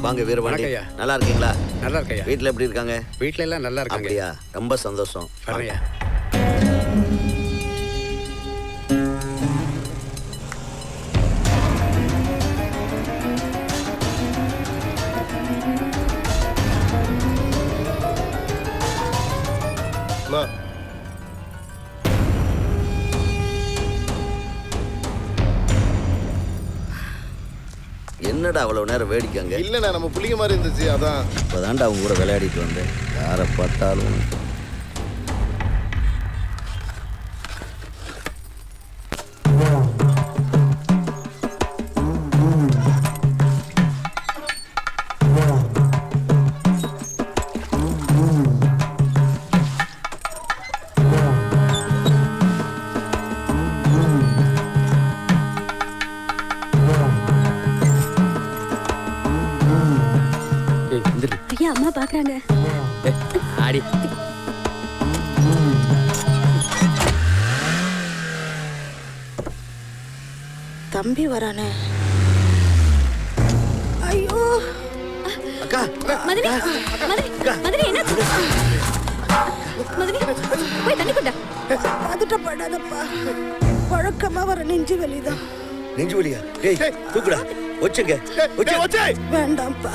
வாங்க வீரபாண்டி. நல்லா இருக்கீங்களா? நல்லா இருக்கையா. வீட்டில் எப்படி இருக்காங்க? வீட்டில எல்லாம் நல்லா இருக்காங்க. அப்படியா? ரொம்ப சந்தோஷம். வரையா. என்னடா அவ்வளவு நேரம் வேடிக்காங்க? இல்லண்ணா நம்ம புள்ளிங்க மாதிரி இருந்துச்சு அதான். இப்போதான்டா அவங்க கூட விளையாடிட்டு வந்தேன். யாரை பார்த்தாலும் ஐயா அம்மா பாக்குறாங்க. ஆடி தம்பி வரானே. ஐயோ அக்கா. மதுரை மதுரை என்ன மதுரை போய் தண்ணி கொண்டா. பதட்டப்படாதப்பா. வழக்கமா வர நெஞ்சு வலிதான். நெஞ்சு வலியா? டேய் தூக்குடா. ஒச்சுங்க. ஒச்சே. வேண்டாம்ப்பா.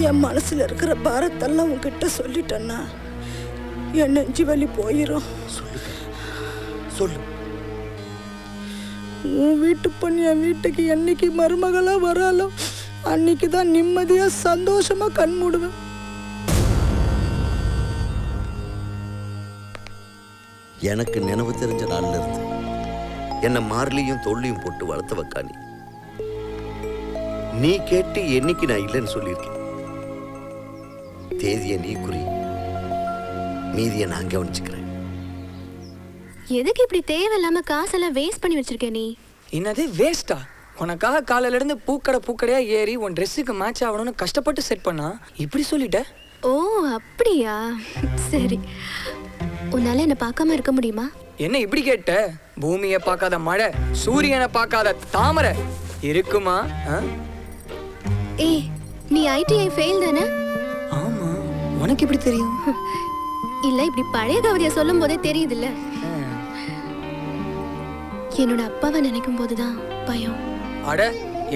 என் மனசுல இருக்கிற பாரத்தெல்லாம் உன்கிட்ட சொல்லிட்டேன்னா என் நெஞ்சு வலி போயிரும். சொல்லு. உன் வீட்டு பொண்ணு என் வீட்டுக்கு என்னைக்கு மருமகளா வராலோ அன்னைக்கு தான் நிம்மதியா சந்தோஷமா கண் மூடுவேன். எனக்கு நினைவு தெரிஞ்ச நாள்ல இருந்து என்னை மார்லியும் தொல்லையும் போட்டு வளர்த்த வைக்கானி. நீ கேட்டு என்னைக்கு நான் இல்லைன்னு சொல்லியிருக்கேன். தேதியை நீ குறி, மீதியை நான் கவனிச்சுக்கிறேன். எதுக்கு இப்படி தேவையில்லாம காசெல்லாம் வேஸ்ட் பண்ணி வச்சிருக்க நீ? என்னது வேஸ்டா? உனக்காக காலையில இருந்து பூக்கடையா ஏறி உன் ட்ரெஸ்ஸுக்கு மேட்ச் ஆகணும்னு கஷ்டப்பட்டு செட் பண்ணா இப்படி சொல்லிட்ட? ஓ அப்படியா, சரி. உன்னால என்ன பார்க்காம இருக்க முடியுமா? என்ன இப்படி கேட்ட? பூமியை பார்க்காத மழை, சூரியனை பார்க்காத தாமரை இருக்குமா? ஏய், நீ ஐடிஐ ஃபெயில் தானே? ஆமா, உனக்கு எப்படி தெரியும்? இல்ல, இப்படி பழைய கவிதையை சொல்லும் போதே தெரியுதுல்ல. என்னோட அப்பாவை நினைக்கும் போதுதான் பயம். அட,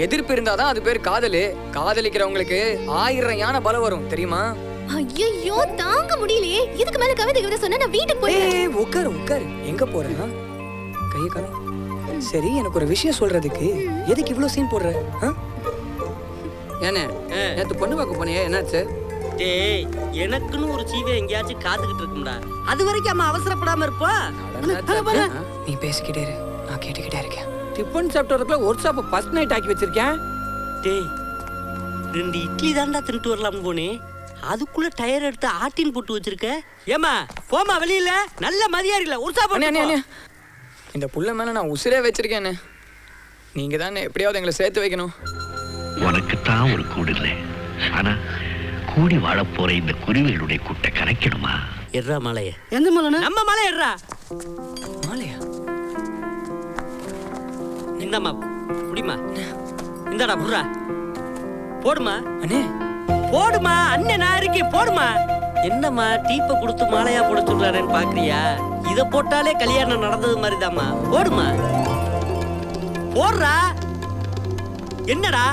எதிர்ப்பு இருந்தாதான் அது பேர் காதலு. காதலிக்கிறவங்களுக்கு 1000 யானை பலம் வரும் தெரியுமா? ஐயோ, தாங்க முடியலையே. இதுக்கு மேல கவிதை சொன்னா நான் வீட்டுக்கு போய். உட்காரு. எங்க போறேன்னா கையை கால. சரி, எனக்கு ஒரு விஷயம் சொல்றதுக்கு எதுக்கு இவ்வளவு சீன் போடுற? ஏனே நேத்து பொண்ணு பார்க்க போனியே, என்னாச்சு? டேய், எனக்குன்னு ஒரு சீவை எங்கேயாச்சும் காத்துக்கிட்டு இருக்கும்டா. அது வரைக்கும் அம்மா அவசரப்படாம இருப்பா. நீ பேசிக்கிட்டே இரு, நான் கேட்டுக்கிட்டே இருக்கேன். டிஃபன் சாப்பிட்டதுக்குள்ள ஒர்க் ஷாப் ஃபர்ஸ்ட் நைட் ஆக்கி வச்சிருக்கேன். டேய், 2 இட்லி தான்டா தின்ட்டு வரலாம் போனே, அதுக்குள்ள டயர் எடுத்து ஆட்டின் போட்டு வச்சிருக்க. ஏமா போமா வெளியில, நல்ல மதியாரில ஒரு சாப்பாடு. இந்த புள்ள மேல நான் உசிரே வச்சிருக்கேன். நீங்க தானே எப்படியாவது எங்களை சேர்த்து வைக்கணும். உனக்கு தான் ஒரு கூடு இல்லை, ஆனா கூடி வாழ போற இந்த குருவிகளுடைய கூட்டை கரைக்கணுமா? எட்ரா மலைய. எந்த மலைனா? நம்ம மலை எட்ரா. மலையா? இந்தாம்மா புடிமா, இந்தாடா புர்ரா, போடுமா அண்ணே, போடுமா அண்ணே, நான் இருக்கேன், போடுமா. என்னம்மா டீப்பை கொடுத்து மாலையா போட சொல்றாருன்னு பாக்குறியா? இத போட்டாலே கல்யாணம் நடந்தது மாதிரிதாம்மா. போடுமா, போடுறா. என்னடா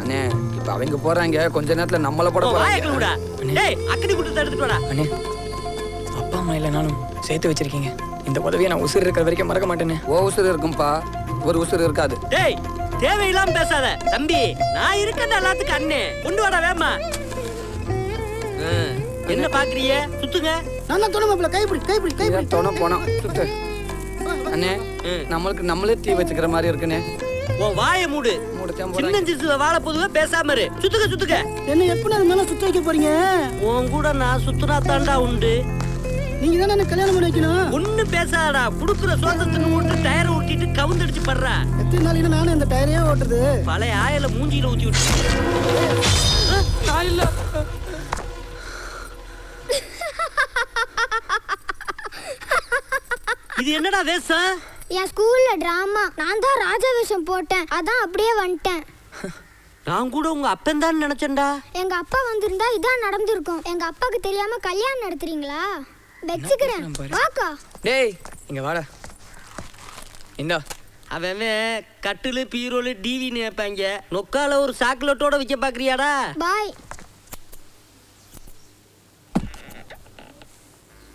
அண்ணே, இப்ப அவங்க போறாங்க, கொஞ்ச நேரத்துல நம்மள போட போறாங்க. டேய், அக்கடி குட்டு எடுத்துட்டு வாடா. அண்ணே, அப்பா அம்மா இல்லைனாலும் சேர்த்து வச்சிருக்கீங்க. இந்த உதவியை நான் உசுர் இருக்கிற வரைக்கும் மறக்க மாட்டேனே. ஓ உசுர் இருக்கும்பா, ஒரு உசுர் இருக்காது. டேய், தேவையில்லாம பேசாத தம்பி, நான் இருக்கேன் எல்லாத்துக்கும். அண்ணே கொண்டு வாடா வேமா. என்ன பாக்குறீங்க? சுத்துங்க. நான் தான் தொணமாப்ல, கைப்பிடி தொண போனோம் சுத்து. அண்ணே, நம்மளுக்கு நம்மளே தீ வச்சுக்கிற மாதிரி இருக்குண்ணே. உன் வாயை மூடு. சின்ன சிசு வாழ பொதுவா பேசாம இரு. சுத்துக்க. என்ன எப்படி அது மேல சுத்த வைக்க போறீங்க? உன் கூட நான் சுத்துனா தாண்டா உண்டு. நீங்க தானே என்ன கல்யாணம் பண்ணி வைக்கணும். ஒண்ணு பேசாதடா. குடுக்குற சோதத்தின் ஓட்டு டயரை ஊட்டிட்டு கவுந்தடிச்சு படுறா. எத்தனை நாளைக்கு நானும் இந்த டயரையே ஓட்டுறது? பழைய ஆயில மூஞ்சியில ஊத்தி விட்டு. நான் இல்ல. இது என்னடா வேஷம்? என் ஸ்கூல்ல டிராமா, நான் தான் ராஜா வேஷம் போட்டேன், அதான் அப்படியே வந்துட்டேன். நான் கூட உங்க அப்பன் தான் நினைச்சேன்டா. எங்க அப்பா வந்திருந்தா இதான் நடந்திருக்கும். எங்க அப்பாக்கு தெரியாம கல்யாணம் நடத்துறீங்களா? வெச்சுக்கிறேன், வாக்கா. டேய், இங்க வாடா. இந்தா. அவன் கட்டிலு பீரோலு டிவின்னு வைப்பாங்க, நொக்கால ஒரு சாக்லேட்டோட விற்க பாக்குறியாடா? பாய்.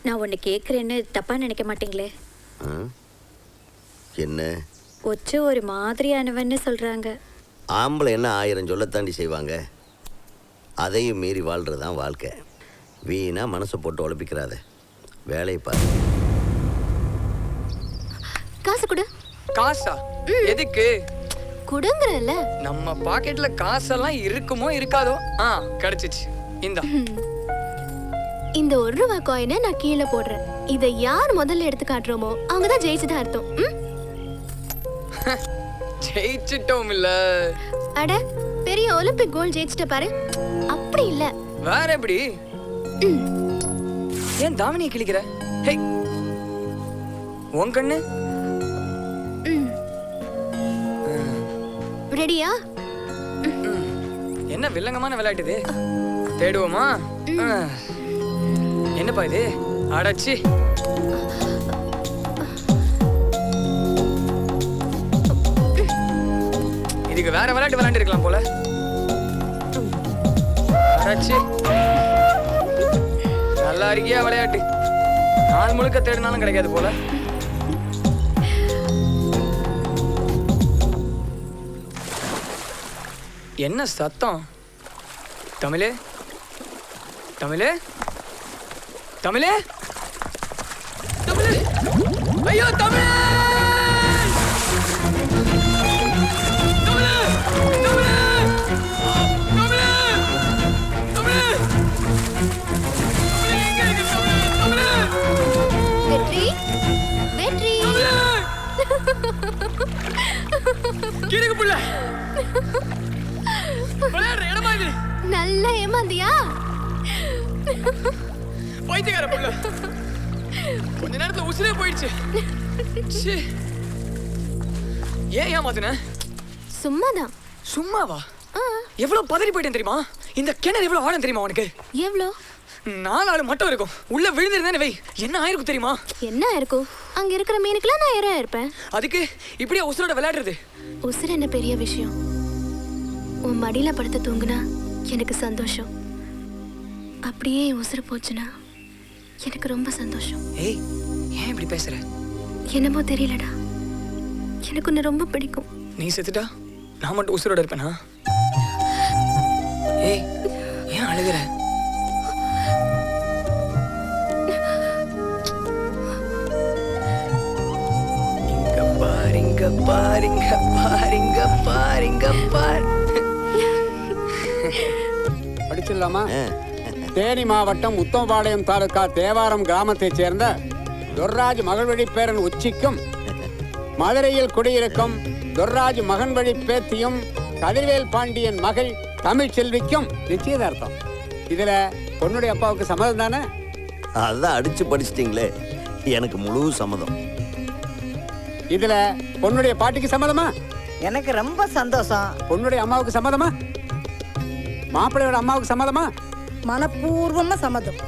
நான் ஒன்னு கேக்குறேன்னு தப்பா நினைக்க மாட்டீங்களே? என்ன? ஒச்ச ஒரு மாதிரியானவன்னு சொல்றாங்க. ஆம்பளை என்ன 1000 சொல்லத்தாண்டி செய்வாங்க. அதையும் மீறி வாழ்றதுதான் வாழ்க்கை. வீணா மனசை போட்டு உழப்பிக்கிறாத, வேலையை பாரு. காசு கொடு. காசா? எதுக்கு? குடுங்கறல. நம்ம பாக்கெட்ல காசெல்லாம் இருக்குமோ இருக்காதோ? கிடைச்சிச்சு. இந்தா. இந்த 1 ரூபாய் காயினை நான் கீழே போடுறேன். இதை யார் முதல்ல எடுத்து காட்டுறோமோ அவங்க தான் ஜெயிச்சுதான் அர்த்தம். ஜெயிச்சிட்டோம் இல்ல? அட, பெரிய ஒலிம்பிக் கோல்ட் ஜெயிச்சிட்ட பாரு. அப்படி இல்ல. வேற எப்படி? ஏன் தாவணியை கிழிக்கிற? ஹே, உன் கண்ணு ரெடியா? என்ன வில்லங்கமான விளையாட்டு இது? தேடுவோமா? என்னப்பா இது? அடச்சி. இதுக்கு வேற விளையாட்டு விளையாண்டு இருக்கலாம் போல. அடச்சி. நல்லா இருக்கியா விளையாட்டு? நாள் முழுக்க தேடினாலும் கிடைக்காது போல. என்ன சத்தம்? தமிழே, தமிழே, தமிழே, தமிழே, ஐயோ தமிழே, தமிழே, தமிழே, தமிழே, தமிழே, எங்க இருக்கு தமிழே, தமிழே, வெற்றி வெற்றி கிறுக்கு புள்ள, விளையாடுற இடமா இது? நல்லா ஏமாந்தியா? பைத்தியக்கார புள்ள, கொஞ்ச நேரத்துல உசுரே போயிடுச்சு. ச்சீ. ஏன் ஏமாத்துன? சும்மாதான். சும்மாவா? எவ்வளவு பதறி போயிட்டேன் தெரியுமா? இந்த கிணறு எவ்வளவு ஆழம் தெரியுமா உனக்கு? எவ்வளோ? 4 ஆள் மட்டும் இருக்கும். உள்ள விழுந்திருந்தேன்னு வை, என்ன ஆயிருக்கும் தெரியுமா? என்ன இருக்கும்? அங்க இருக்கிற மீனுக்கெல்லாம் நான் இறா இருப்பேன். அதுக்கு இப்படியே உசுரோட விளையாடுறது? உசுர் என்ன பெரிய விஷயம்? உன் மடியில படுத்து தூங்குனா எனக்கு சந்தோஷம். அப்படியே என் உசுறு போச்சுன்னா எனக்கு ரொம்ப சந்தோஷம். ஏய், ஏன் இப்படி பேசுற? என்னமோ தெரியலடா, எனக்கு உன்னை ரொம்ப பிடிக்கும். நீ செத்துட்டா நான் மட்டும் உசுரோட இருப்பேனா? ஏய், ஏன் அழுகுற? இங்க பாருங்க பாருங்க பாருங்க பாருங்க பாரு. படிச்சிடலாமா? தேனி மாவட்டம் உத்தமபாளையம் தாலுகா தேவாரம் கிராமத்தைச் சேர்ந்த துர்ராஜ் மகள்வழி பேரன் உச்சிக்கும் மதுரையில் குடியிருக்கும் துர்ராஜ் மகன்வழி பேத்தியும் கதிர்வேல் பாண்டியன் மகள் தமிழ் செல்விக்கும் நிச்சயதார்த்தம். இதுல பொண்ணுடைய அப்பாவுக்கு சம்மதம் தானே? அதான் அடிச்சு படிச்சிட்டீங்களே, எனக்கு முழு சம்மதம். இதுல பொண்ணுடைய பாட்டிக்கு சம்மதமா? எனக்கு ரொம்ப சந்தோஷம். பொண்ணுடைய அம்மாவுக்கு சம்மதமா? மாப்பிள்ளையோட அம்மாவுக்கு சம்மதமா? மனப்பூர்வமா சம்மதம்.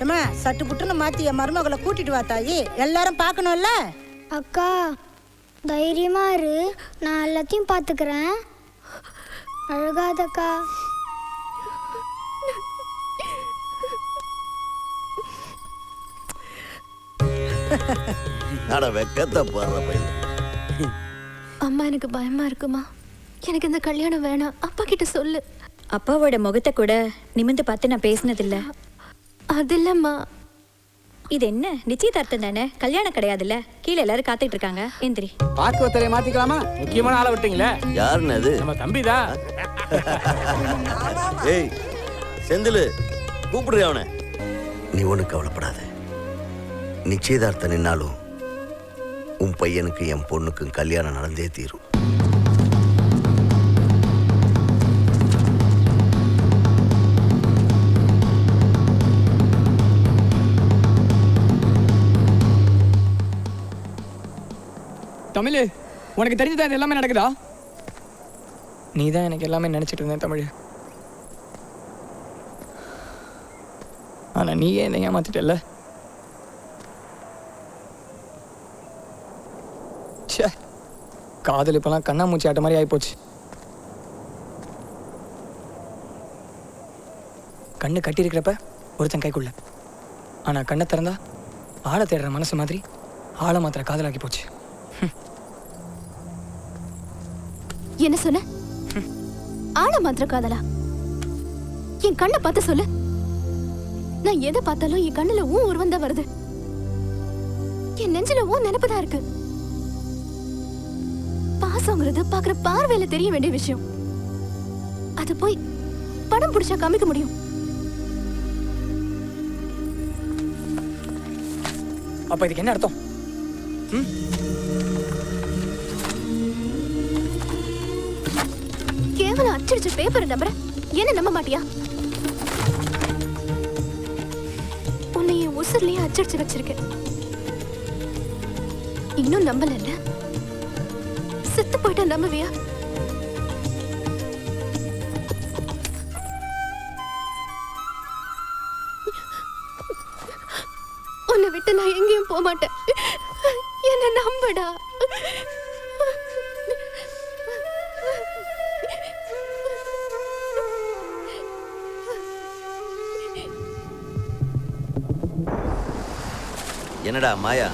ஏமா சட்டு புட்டுன்னு மாத்தி என் மருமகளை கூட்டிட்டு வா தாயி, எல்லாரும் பார்க்கணும்ல. அக்கா தைரியமா இரு, நான் எல்லாத்தையும் பார்த்துக்கிறேன். அழுகாதக்கா. அட வெக்கத்தை பாடுற பையன். அம்மா எனக்கு பயமா இருக்குமா? எனக்கு இந்த கல்யாணம் வேணாம். அப்பா கிட்ட சொல்லு. அப்பாவோட முகத்தை கூட நிமிந்து பார்த்து நான் பேசினதில்ல. அது இல்லம்மா. இது என்ன நிச்சயதார்த்தம் தானே, கல்யாணம் கிடையாதுல்ல. கீழே எல்லாரும் காத்துட்டு இருக்காங்க. எந்திரி. பாக்குவத்தலையை மாத்திக்கலாமா? முக்கியமான ஆளை விட்டீங்களே. யாருன்னு அது? நம்ம தம்பிதான். ஏய் செந்திலு, கூப்பிடுறியா அவனை? நீ ஒண்ணு கவலைப்படாத. நிச்சயதார்த்தம் நின்னாலும் உன் பையனுக்கு என் பொண்ணுக்கும் கல்யாணம் நடந்தே தீரும். தமிழ், உனக்கு தெரிஞ்சதா இது எல்லாமே நடக்குதா? நீ தான் எனக்கு எல்லாமே நினைச்சிட்டு இருந்தேன் தமிழ். ஆனா நீயே என்னை ஏமாத்திட்டல்ல. காதல் இப்பெல்லாம் கண்ணாமூச்சி ஆட்ட மாதிரி ஆயிப்போச்சு. கண்ணு கட்டி இருக்கிறப்ப ஒருத்தன் கைக்குள்ள, ஆனா கண்ணை திறந்தா ஆழ தேடுற மனசு மாதிரி ஆழ மாத்திர காதலாக்கி போச்சு. என்ன சொன்ன? ஆழ மாத்திர காதலா? என் கண்ணை பார்த்து சொல்லு. நான் எதை பார்த்தாலும் என் கண்ணுல உருவம் தான் வருது. என் நெஞ்சில நினைப்புதான் இருக்கு. பாசங்கிறது பாக்குற பார்வையில தெரிய வேண்டிய விஷயம். அது போய் படம் பிடிச்சா காமிக்க முடியும். அப்ப இதுக்கு என்ன அர்த்தம்? கேவலம் அச்சடிச்ச பேப்பர் நம்புற என்ன நம்ப மாட்டியா? உன்னை என் உசுர்லயே அச்சடிச்சு வச்சிருக்கேன். இன்னும் நம்பல. செத்து போயிட்டா நம்புவியா? உன்னை விட்டு நான் எங்கேயும் போக மாட்டேன். என்ன நம்புடா. என்னடா மாயா,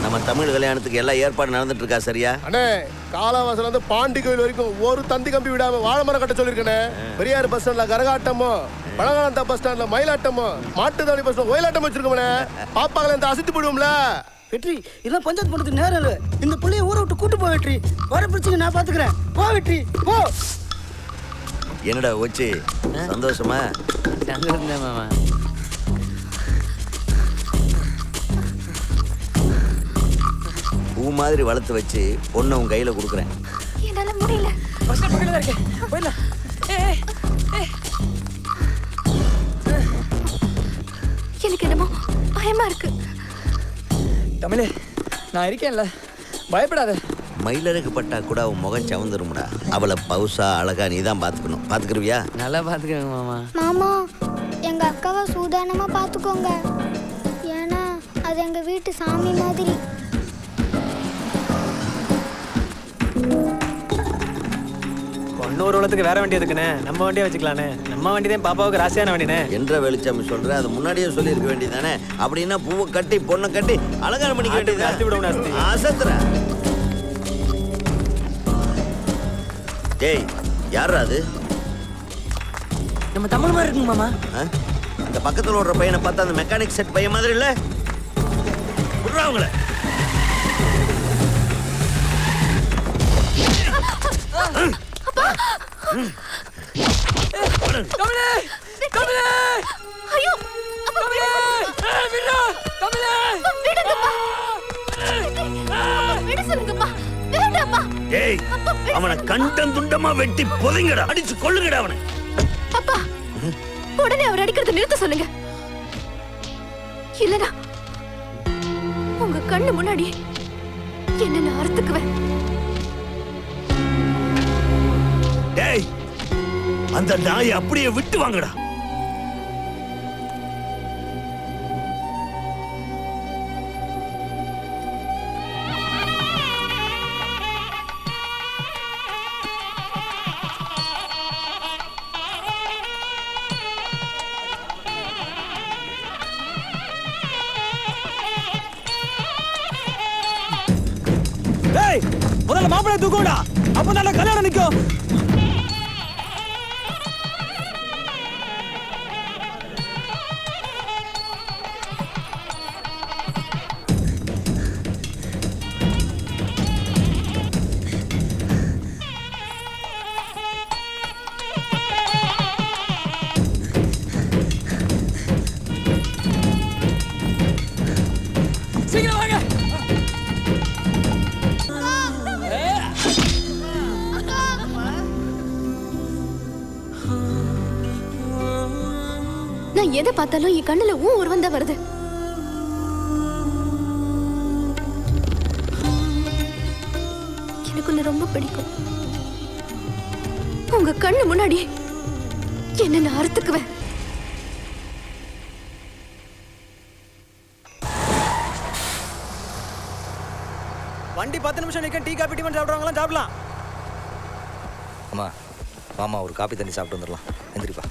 நம்ம தமிழ் கல்யாணத்துக்கு எல்லாம் ஏற்பாடு நடந்துட்டு இருக்கா? சரியா? அண்ணே, காலவாசல இருந்து பாண்டி கோயில் வரைக்கும் ஒரு தந்தி கம்பி விடாம வாழை மரம் கட்ட சொல்லிருக்கேனே. பெரியார் பஸ் ஸ்டாண்ட்ல கரகாட்டமோ, பழங்கானந்தா பஸ் ஸ்டாண்ட்ல மயிலாட்டமோ, மாட்டுத்தாவணி பஸ் ஸ்டாண்ட் ஒயிலாட்டம் வச்சிருக்கோம்னே. பாப்பாங்கள இந்த அசத்தி போடுவோம்ல. வெற்றி இதெல்லாம் பஞ்சாயத்து போடுறதுக்கு நேரம் இல்லை. இந்த பிள்ளைய ஊரை விட்டு கூட்டு போ வெற்றி. வர பிரச்சனை நான் பாத்துக்கிறேன். போ வெற்றி போ. என்னடா வச்சு சந்தோஷமா? சந்தோஷம் மாமா. பூ மாதிரி வளர்த்து வச்சு பொண்ணை உன் கையில கொடுக்குறேன். என்னால முடியல. எனக்கு என்னமோ பயமா இருக்கு. தமிழே, நான் இருக்கேன்ல, பயப்படாத. மயிலருக்கு பட்டா கூட அவன் முகம் சவந்துரும்டா. அவளை பவுசா அழகா நீ தான் பாத்துக்கணும். பாத்துக்கிருவியா? நல்லா பாத்துக்கங்க மாமா. மாமா எங்க அக்காவை சூதானமா பாத்துக்கோங்க. ஏன்னா அது எங்க வீட்டு சாமி மாதிரி. இன்னொரு உலகத்துக்கு வேற வண்டி எதுக்குண்ணே? நம்ம வண்டியை வச்சுக்கலானே. நம்ம வண்டி தான் பாப்பாவுக்கு ராசியான வண்டினே. என்ற வெளிச்சம் சொல்ற, அது முன்னாடியே சொல்லி இருக்க வேண்டியதானே. அப்படின்னா பூவை கட்டி பொண்ணை கட்டி அலங்காரம் பண்ணிக்க வேண்டியது. அசத்துற டேய், யாரா அது? நம்ம தமிழ் மாதிரி இருக்குங்க மாமா. அந்த பக்கத்துல ஓடுற பையனை பார்த்தா அந்த மெக்கானிக் செட் பையன் மாதிரி இல்ல? விடுறாங்கள தமிழே, தமிழே, ஐயோ தமிழே, விடுடா, தமிழே, விடுங்கப்பா. விடு சொல்லுங்கப்பா. விடுங்கப்பா. டேய், அவனை கண்டம் துண்டமா வெட்டி பொதிங்கடா, அடிச்சு கொல்லுங்கடா அவனை. அப்பா உடனே அவர் அடிக்கிறத நிறுத்த சொல்லுங்க. இல்லனா உங்க கண்ணு முன்னாடி என்ன நான் அறுத்துக்குவேன். டேய், அந்த நாயை அப்படியே விட்டு வாங்கடா. டேய், முதல்ல மாப்பிள்ளை தூக்குடா. அப்பதான் கல்யாணம் நிக்கும். சீக்கிரம் வாங்க. நான் எதை பார்த்தாலும் என் கண்ணுல உருவம் தான் வருது. எனக்கு ரொம்ப பிடிக்கும். உங்க கண்ணு முன்னாடி என்ன நான் அறுத்துக்குவேன். வண்டி 10 நிமிஷம் நிக்க. டீ காபி டிஃபன் சாப்பிடுறவங்களாம் சாப்பிடலாம். அம்மா மாமா ஒரு காப்பி தண்ணி சாப்பிட்டு வந்துடலாம். எந்திரிப்பா.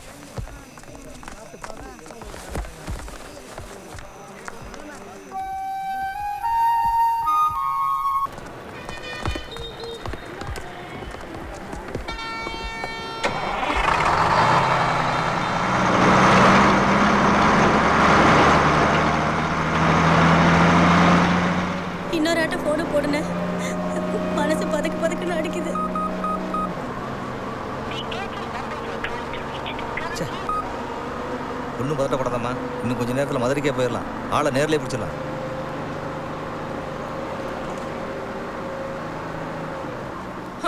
இன்னொரு ஆட்ட போன போடுன. மனசு பதக்கு பதக்குன்னு அடிக்குது. ஒன்றும் பதட்டப்படாதம்மா. இன்னும் கொஞ்சம் நேரத்தில் மதுரைக்கே போயிடலாம். ஆளை நேர்லேயே பிடிச்சிடலாம்.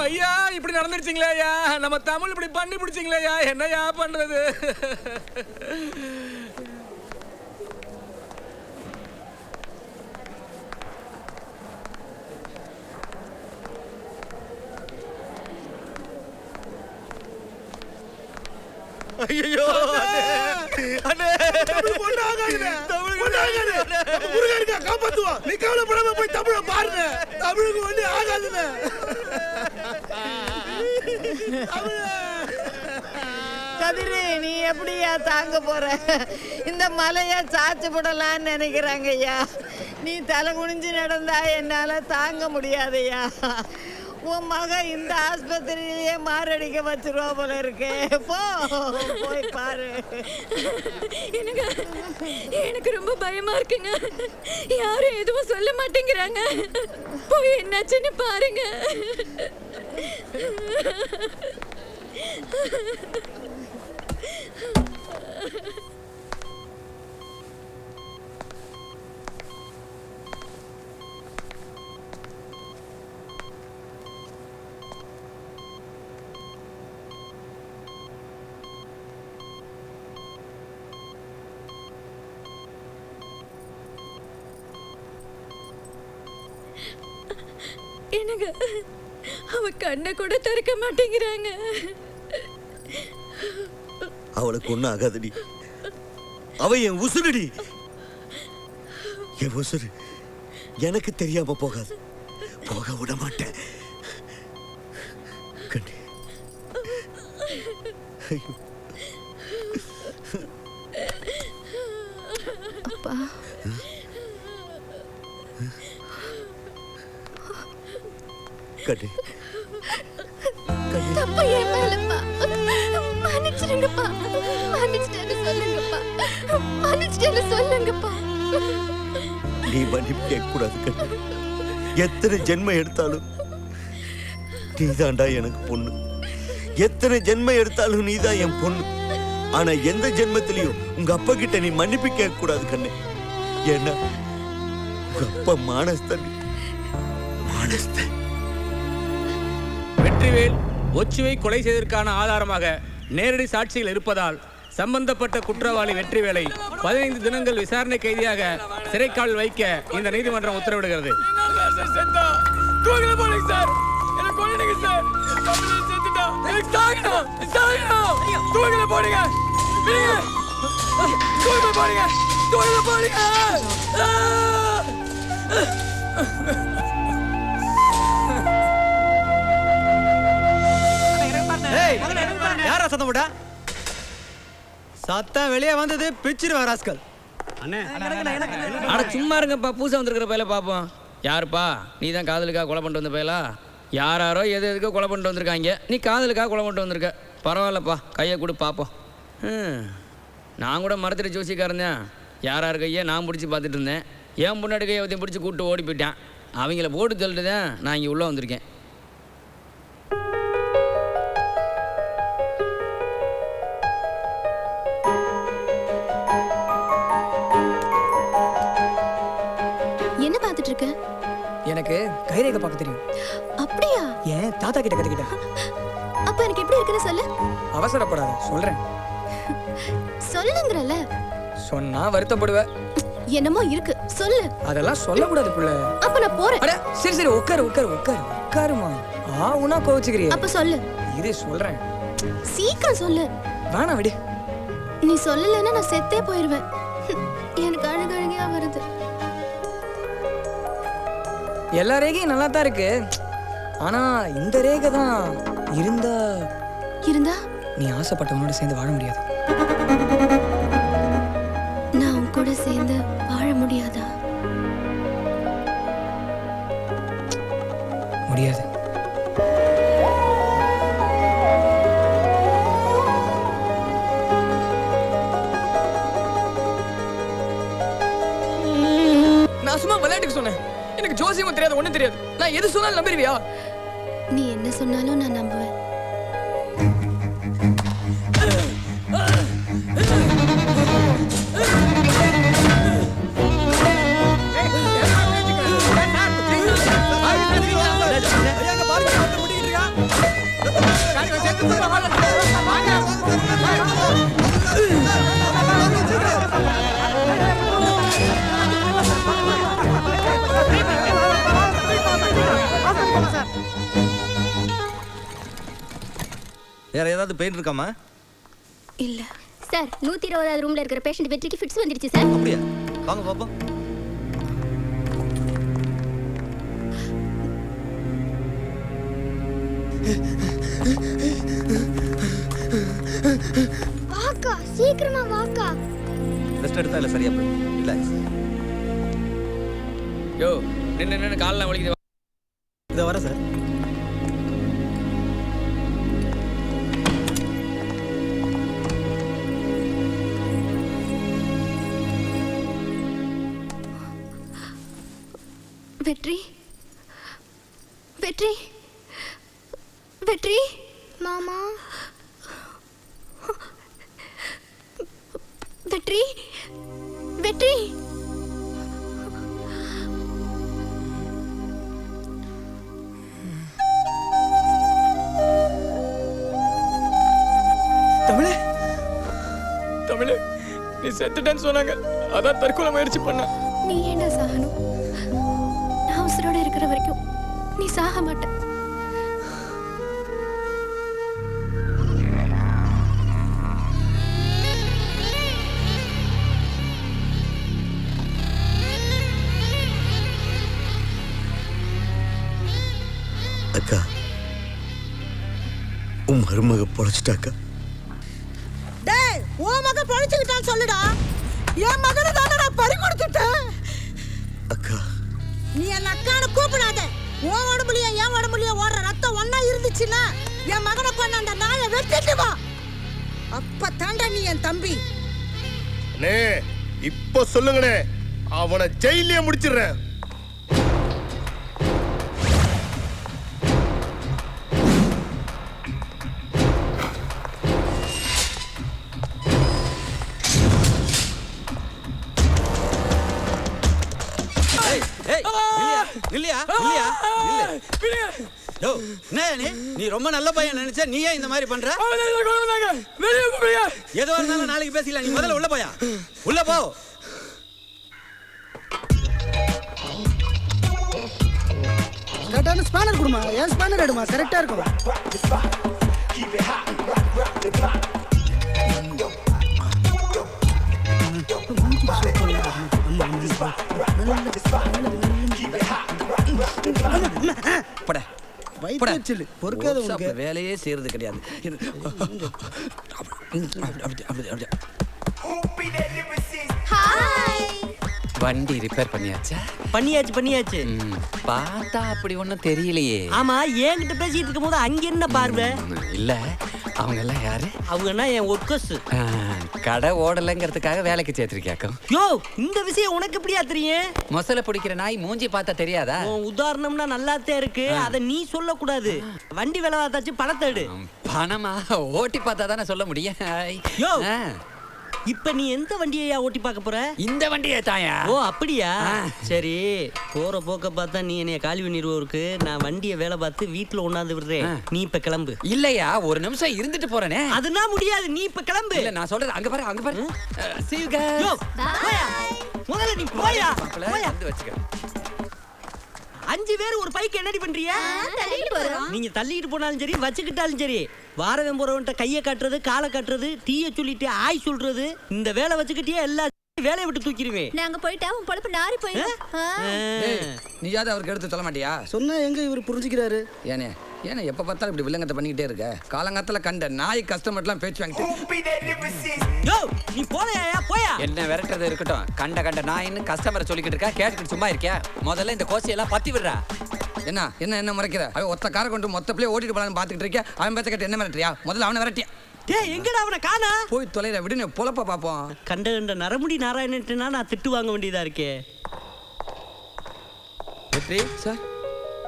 ஐயா, இப்படி நடந்துருச்சுங்களே ஐயா. நம்ம தமிழ் இப்படி பண்ணி பிடிச்சிங்களே ஐயா. என்னையா பண்றது? ஐயோ அண்ணே, தமிழ் பொண்ணு ஆகாதுண்ணே. தமிழ் பொண்ணு ஆகாது. நம்ம முருகன் இருக்கா, காப்பாத்துவான். நீ கவலைப்படாம போய் தமிழை பாருங்க. தமிழுக்கு ஒண்ணு ஆகாதுண்ணே. கதிரு, நீ எப்படியா தாங்க போற? இந்த மலைய சாச்சு போடலான்னு நினைக்கிறாங்க ஐயா. நீ தலை குனிஞ்சு நடந்தா என்னால தாங்க முடியாதையா. உன் மக இந்த ஆஸ்பத்திரியிலேயே மாரடிக்க வச்சிருவா போல இருக்கே. போ போய் பாரு. எனக்கு ரொம்ப பயமா இருக்குங்க. யாரும் எதுவும் சொல்ல மாட்டேங்கிறாங்க. போய் என்னாச்சுன்னு பாருங்க. எனக்கு அவ கண்ணை கூட திறக்க மாட்டேங்கிறாங்க. அவளுக்கு ஒன்றும் ஆகாதடி. அவ என் உசுருடி. என் உசுரு எனக்கு தெரியாம போகாது. போக விட மாட்டேன். கண்ணே. ஐயோ. அப்பா கண்ணே. தப்பு என் மேலப்பா. மன்னிச்சிடுங்கப்பா. மன்னிச்சிட்டேன்னு சொல்லுங்கப்பா. மன்னிச்சிட்டேன்னு சொல்லுங்கப்பா. நீ மன்னிப்பு கேட்கக்கூடாது கண்ணே. எத்தனை ஜென்மம் எடுத்தாலும் நீதான்டா எனக்கு பொண்ணு. எத்தனை ஜென்மம் எடுத்தாலும் நீதான் என் பொண்ணு. ஆனா எந்த ஜென்மத்திலையும் உங்க அப்பா கிட்ட நீ மன்னிப்பு கேட்கக்கூடாது கண்ணே. ஏன்னா உங்க அப்பா மானஸ்தன். மானஸ்தன். வெற்றிவேல் ஒச்சுவை கொலை செய்ததற்கான ஆதாரமாக நேரடி சாட்சிகள் இருப்பதால் சம்பந்தப்பட்ட குற்றவாளி வெற்றிவேலை 15 தினங்கள் விசாரணை கைதியாக சிறைக்காவல் வைக்க இந்த நீதிமன்றம் உத்தரவிடுகிறது. யாரா சத்தம் போட்டா? சத்தம் வெளியே வந்தது பிச்சிருவா ராஸ்கல். அட சும்மா இருங்கப்பா. பூசா வந்திருக்கிற பையில பாப்போம். யாருப்பா? நீ தான் காதலுக்காக கொலை பண்ணிட்டு வந்த பையலா? யாராரோ எதுக்கோ கொலை பண்ணிட்டு வந்திருக்காங்க. நீ காதலுக்காக கொலை பண்ணிட்டு வந்திருக்க. பரவாயில்லப்பா, கையை கொடு பார்ப்போம். நான் கூட மரத்தில் ஜோசிக்காரன் தான். யாரார் கையை நான் பிடிச்சி பார்த்துட்டு இருந்தேன். என் முன்னாடி கையை ஒருத்தையும் பிடிச்சி கூப்பிட்டு ஓடி போயிட்டேன். அவங்கள போட்டு சொல்லிட்டு தான் நான் இங்கே உள்ளே வந்திருக்கேன். என்ன பார்த்துட்டு இருக்க? எனக்கு கைரேகை பார்க்க தெரியும். அப்படியா? ஏன் தாத்தா கிட்ட கத்துக்கிட்டேன். அப்ப எனக்கு எப்படி இருக்குன்னு சொல்லு. அவசரப்படாத, சொல்றேன். சொல்லுங்கறல. சொன்னா வருத்தப்படுவ. என்னமோ இருக்கு, சொல்லு. அதெல்லாம் சொல்லக்கூடாது புள்ள. அப்ப நான் போறேன். அட சரி சரி, உட்காரு உட்காரு உட்காரு உட்காருமா. உனா கோவிச்சுக்கிறியா? அப்ப சொல்லு. இது சொல்றேன். சீக்கிரம் சொல்லு. வேணா விடு. நீ சொல்லலைன்னா நான் செத்தே போயிருவேன். எனக்கு அழுகழுகையா வருது. எல்லா ரேகையும் நல்லா தான் இருக்கு. ஆனா இந்த ரேகை தான் இருந்தா நீ ஆசைப்பட்டவனோட சேர்ந்து வாழ முடியாது. நான் உன் கூட சேர்ந்து வாழ முடியாதா? முடியாது. நான் சும்மா விளையாட்டுக்கு சொன்னேன். எனக்கு ஜோசியமும் தெரியாது, ஒண்ணும் தெரியாது. நான் எது சொன்னாலும் நம்பிடுவியா? நீ என்ன சொன்னாலும் நான் நம்புவேன். வேற ஏதாவது பெயின் இருக்காமா? இல்ல சார். 120வது ரூம்ல இருக்கிற பேஷண்ட் வெற்றிக்கு ஃபிட்ஸ் வந்துருச்சு சார். அப்படியா? வாங்க பாப்போம். வாக்கா, சீக்கிரமா வாக்கா. ரெஸ்ட் எடுத்தா இல்ல சரியா போயிடும். ரிலாக்ஸ். யோ நின்னு காலெல்லாம் வலிக்குது. இத வர சார். வெற்றி வெற்றி வெற்றி மாமா வெற்றி வெற்றி தமிழே தமிழே நீ செத்துட்டேன்னு சொன்னாங்க அதான் தற்கொலை முயற்சி பண்ண. நீ ஏண்டா சாகணும்? நான் உசுரோட இருக்கிற வரைக்கும் நீ சாக மாட்ட. அக்கா உன் மருமக பொழைச்சிட்டாக்கா. டேய் உன் மகன் பொழைச்சிட்டான்னு சொல்லுடா. என் மகனை தானே நான் பறி கொடுத்துட்டேன். அக்கா நீ என் அக்கான்னு கூப்பிடாத. உன் உடம்புலயும் என் உடம்புலயும் ஓடுற ரத்தம் ஒன்னா இருந்துச்சுன்னா என் மகனை கொண்டு அந்த நாயை வெட்டிட்டு வா. அப்ப தாண்டா நீ என் தம்பி. அண்ணே இப்போ சொல்லுங்கண்ணே, அவனை ஜெயிலே முடிச்சிடுறேன். நீ ரொம்ப நல்ல பையன் நினைச்ச, நீ ஏன் இந்த மாதிரி பண்ற? ஏதோ இருந்தாலும் நாளைக்கு பேசிக்கலாம். நீ முதல்ல உள்ள போயா, உள்ள போ. கரெக்டான ஸ்பேனர் கொடுமா. ஏன் ஸ்பேனர் எடுமா, கரெக்டா இருக்கும். வேலையே செய்யறது கிடையாது. வண்டி ரிப்பேர் பண்ணியாச்சா? பண்ணியாச்சு. பார்த்தா அப்படி ஒன்றும் தெரியலையே. ஆமா, என்கிட்ட பேசிட்டு இருக்கும் போது அங்க என்ன பார்வை? இல்ல, அவங்க எல்லாம் யாரு? அவங்கன்னா என் ஒர்க்கர்ஸ். கடை ஓடலைங்கிறதுக்காக வேலைக்கு சேர்த்திருக்கியாக்கும். யோ, இந்த விஷயம் உனக்கு எப்படியா தெரியும்? மொசல பிடிக்கிற நாய் மூஞ்சி பார்த்தா தெரியாதா? உதாரணம்னா நல்லாத்தே இருக்கு, அத நீ சொல்ல கூடாது. வண்டி வேலை பார்த்தாச்சு, பணத்தை எடு. பணமா? ஓட்டி பார்த்தா தானே சொல்ல முடியும். யோ, இப்ப நீ எந்த வண்டியா ஓட்டி பார்க்க போற? இந்த வண்டியே தாயா. ஓ அப்படியா? சரி, போற போக்க பார்த்தா நீ என்னைய காலி பண்ணிடுவோருக்கு. நான் வண்டியை வேலை பார்த்து வீட்டுல ஒண்ணாந்து விடுறேன். நீ இப்ப கிளம்பு. இல்லையா, ஒரு நிமிஷம் இருந்துட்டு போறேனே. அதுனா முடியாது, நீ இப்ப கிளம்பு. இல்ல, நான் சொல்றது அங்க பாரு, அங்க பாரு. See you guys. யோ, போயா. முதல்ல நீ போயா. வந்து வச்சுக்க. 5 பேர் ஒரு பைக் என்னடி பண்றீங்க? தள்ளிட்டு போறோம். நீங்க தள்ளிட்டு போனாலும் சரி, வச்சுக்கிட்டாலும் சரி, வாரவன் போறவன்ட்ட கையை காட்டுறது, காலை காட்டுறது, தீய சொல்லிட்டு ஆய் சொல்றது, இந்த வேலை வச்சுக்கிட்டே எல்லா வேலையை விட்டு தூக்கிடுவேன். நாங்க போயிட்டா உன் பொழப்பு நாரி போயிடும். நீயாவது அவருக்கு எடுத்து சொல்ல மாட்டியா? சொன்னா எங்க இவர் புரிஞ்சுக்கிறாரு? ஏனே எப்ப பார்த்தாலும் இப்படி வில்லங்கத்தை பண்ணிக்கிட்டே இருக்க? காலங்காத்துல கண்ட நாய் கஸ்டமர்லாம் பேச்சு வாங்கிட்டு. யோ, நீ போலையா? போயா. என்ன விரட்டுறது இருக்கட்டும். கண்ட நாயின்னு கஸ்டமரை சொல்லிக்கிட்டு இருக்கா, கேட்டுக்கிட்டு சும்மா இருக்கியா? முதல்ல இந்த கோசையெல்லாம் பத்தி விடுறா. என்ன முறைக்கிற? அவன் ஒத்த காரை கொண்டு மொத்த பிள்ளைய ஓட்டிட்டு போலான்னு பாத்துக்கிட்டு இருக்கியா? அவன் பேச்ச கேட்டு என்ன மிரட்டுறியா? முதல்ல அவனை விரட்டியா? டேய், எங்கடா அவனை காணா? போய் தொலைற விடுன்னு பொழப்ப பாப்போம். கண்ட நரமுடி நாராயணன்ட்டுனா நான் திட்டு வாங்க வேண்டியதா இருக்கே. வெற்றி சார்.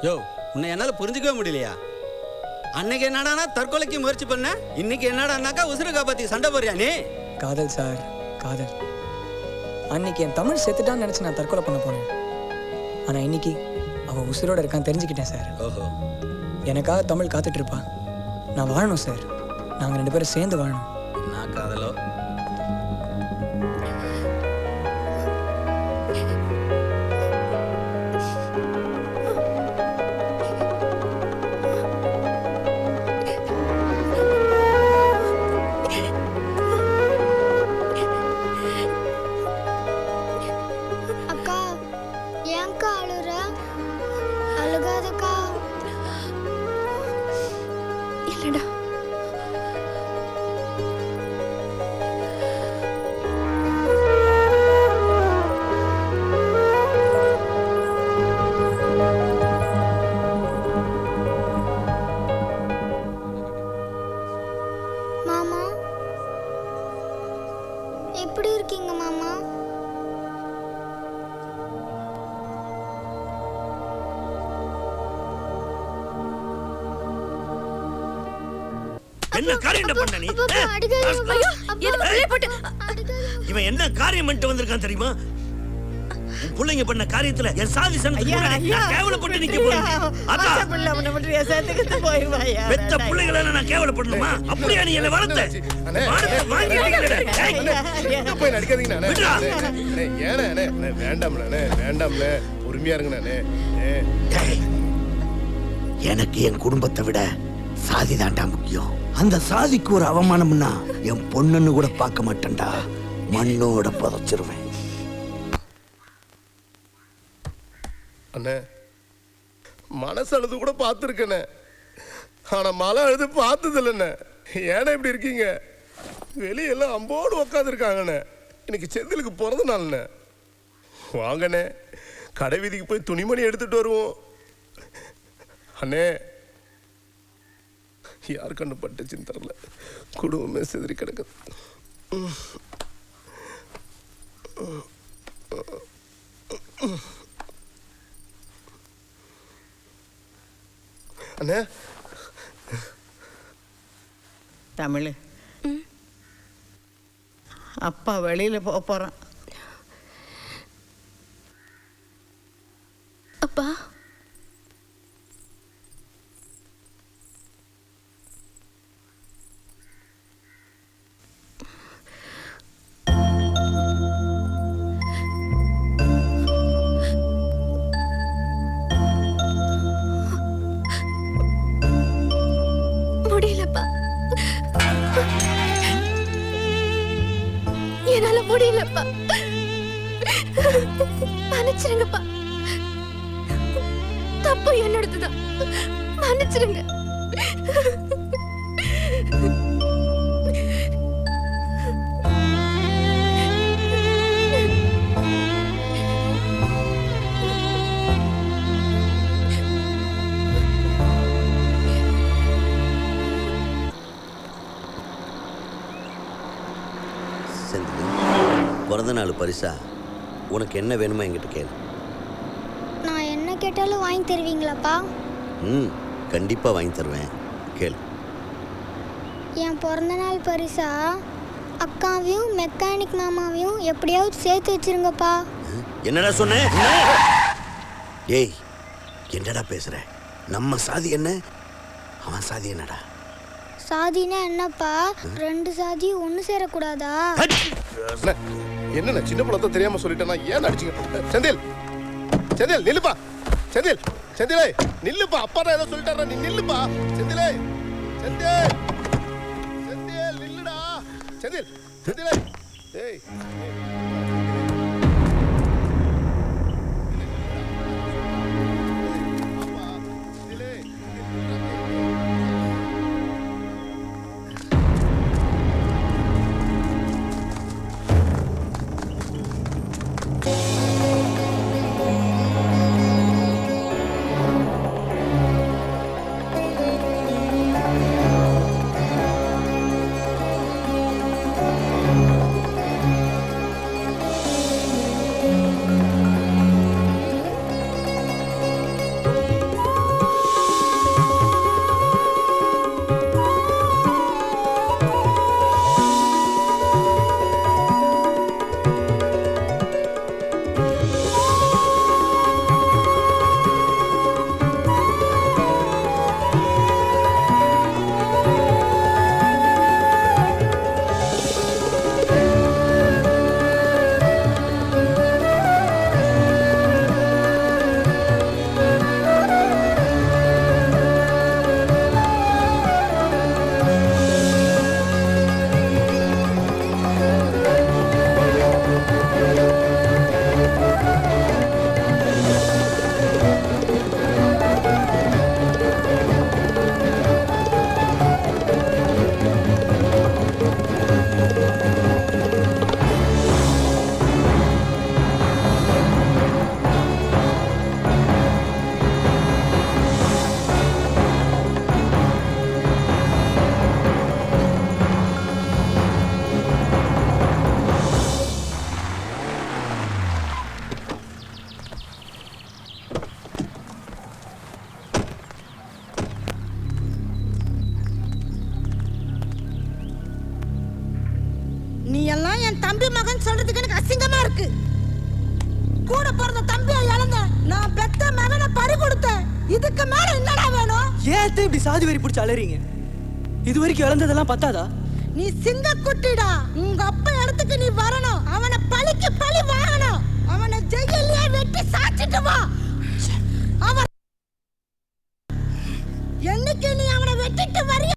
யோ, உன்னை என்னால புரிஞ்சுக்கவே முடியலையா? அன்னைக்கு என்னடானா தற்கொலைக்கு முயற்சி பண்ண, இன்னைக்கு என்னடானாக்கா உசுறு காப்பாத்தி சண்டை போறியா நீ? காதல் சார், காதல். அன்னைக்கு என் தமிழ் செத்துட்டான்னு நினைச்சு நான் தற்கொலை பண்ண போனேன். ஆனா இன்னைக்கு அவன் உசுரோட இருக்கான்னு தெரிஞ்சுக்கிட்டேன் சார். ஓஹோ. எனக்காக தமிழ் காத்துட்டு இருப்பான். நான் வாழணும் சார். நாங்க 2 பேரும் சேர்ந்து வாழணும். நான் காதலோ? அக்கா, ஏன்க்கா அழுற? அழுகாதக்கா. இல்லடா, மாமா எப்படி இருக்கீங்க மாமா? என்ன காரியம் பண்ண நீ இவன் என்ன காரியம் பண்ணிட்டு வந்திருக்கான் தெரியுமா? உன் பிள்ளைங்க பண்ண காரியத்துல என் சாதி சனத்துக்கு முன்னாடி நான் கேவலப்பட்டு நிக்க போறேன். அதான் பெத்த பிள்ளைகளை நான் கேவலப்படணுமா? அப்படியே நீ என்ன வளர்த்த போய் நடிக்காதீங்க. வேண்டாம்ல உரிமையா இருங்க. எனக்கு என் குடும்பத்தை விட சாதி தாண்டா முக்கியம். அந்த சாதிக்கு ஒரு அவமானம்னா என் பொண்ணுன்னு கூட பார்க்க மாட்டேன்டா, மண்ணோட புதைச்சிருவேன். அண்ணே மனசு அழுது கூட பார்த்துருக்கண்ணே, ஆனா மழை அழுது பார்த்தது இல்லைண்ணே. ஏன்னா இப்படி இருக்கீங்க? வெளியெல்லாம் அம்போடு உக்காந்துருக்காங்கண்ணே. இன்னைக்கு செந்திலுக்கு பிறந்த நாள்ண்ணே. வாங்கண்ணே கடை வீதிக்கு போய் துணிமணி எடுத்துட்டு வருவோம். அண்ணே யார் கண்ணு பட்டுச்சுன்னு தெரியல, குடும்பமே செதறி கிடக்குது. அண்ணே தமிழ் அப்பா வெளியில போறான். அப்பா முடியலப்பா, என்னால முடியலப்பா, மன்னிச்சிருங்கப்பா. தப்பு என்னோடதுதான், மன்னிச்சிருங்க. பிறந்த நாள் பரிசா உனக்கு என்ன வேணுமோ என்கிட்ட கேளு. நான் என்ன கேட்டாலும் வாங்கி தருவீங்களாப்பா? கண்டிப்பா வாங்கி தருவேன், கேளு. என் பிறந்த நாள் பரிசா அக்காவையும் மெக்கானிக் மாமாவையும் எப்படியாவது சேர்த்து வச்சிருங்கப்பா. என்னடா சொன்ன? ஏய் என்னடா பேசுற? நம்ம சாதி என்ன, அவன் சாதி என்னடா? சாதினா என்னப்பா? ரெண்டு சாதி ஒண்ணு சேரக்கூடாதா? என்ன சின்ன பழத்தை தெரியாம சொல்லிட்டேன்னா ஏன் அடிச்சுங்க? செந்தில் செந்தில் நில்லுப்பா. செந்தில் செந்திலே நில்லுப்பா. அப்பா தான் ஏதோ சொல்லிட்டாரா, நீ நில்லுப்பா. செந்திலே செந்தில் செந்தில் நில்லுடா. செந்தில் செந்திலே ஏய் நீ எல்லாம் என் தம்பி மகன் சொல்றதுக்கு எனக்கு அசிங்கமா இருக்கு. கூட பிறந்த தம்பியை இழந்த நான் பெத்த மகனை பறி கொடுத்தேன். இதுக்கு மேல என்னடா வேணும்? ஏன் இப்படி சாதி வெறி பிடிச்சி அலறீங்க? இது வரைக்கும் இழந்ததெல்லாம் பத்தாதா? நீ சிங்க குட்டிடா. உங்க அப்பா இடத்துக்கு நீ வரணும். அவனை பழிக்கு பழி வாங்கணும். அவனை ஜெயிலே வெட்டி சாச்சிட்டு வா. அவன் என்னைக்கு நீ அவனை வெட்டிட்டு வரிய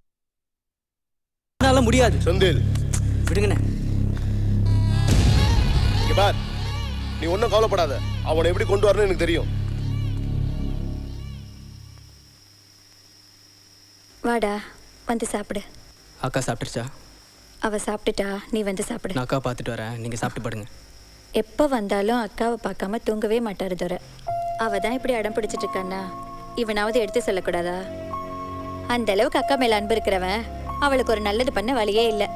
என்னால முடியாது. செந்தில் விடுங்கண்ணே. இங்க பார், நீ ஒன்றும் கவலைப்படாத. அவனை எப்படி கொண்டு வரணும்னு எனக்கு தெரியும். வாடா வந்து சாப்பிடு. அக்கா சாப்பிட்டுருச்சா? அவ சாப்பிட்டுட்டா, நீ வந்து சாப்பிடு. நான் அக்கா பார்த்துட்டு வரேன், நீங்கள் சாப்பிட்டு படுங்க. எப்போ வந்தாலும் அக்காவை பார்க்காம தூங்கவே மாட்டாரு துரை. அவ தான் இப்படி அடம் பிடிச்சிட்டு இருக்கான்னா இவனாவது எடுத்து சொல்லக்கூடாதா? அந்த அளவுக்கு அக்கா மேல அன்பு இருக்கிறவன் அவளுக்கு ஒரு நல்லது பண்ண வழியே இல்லை.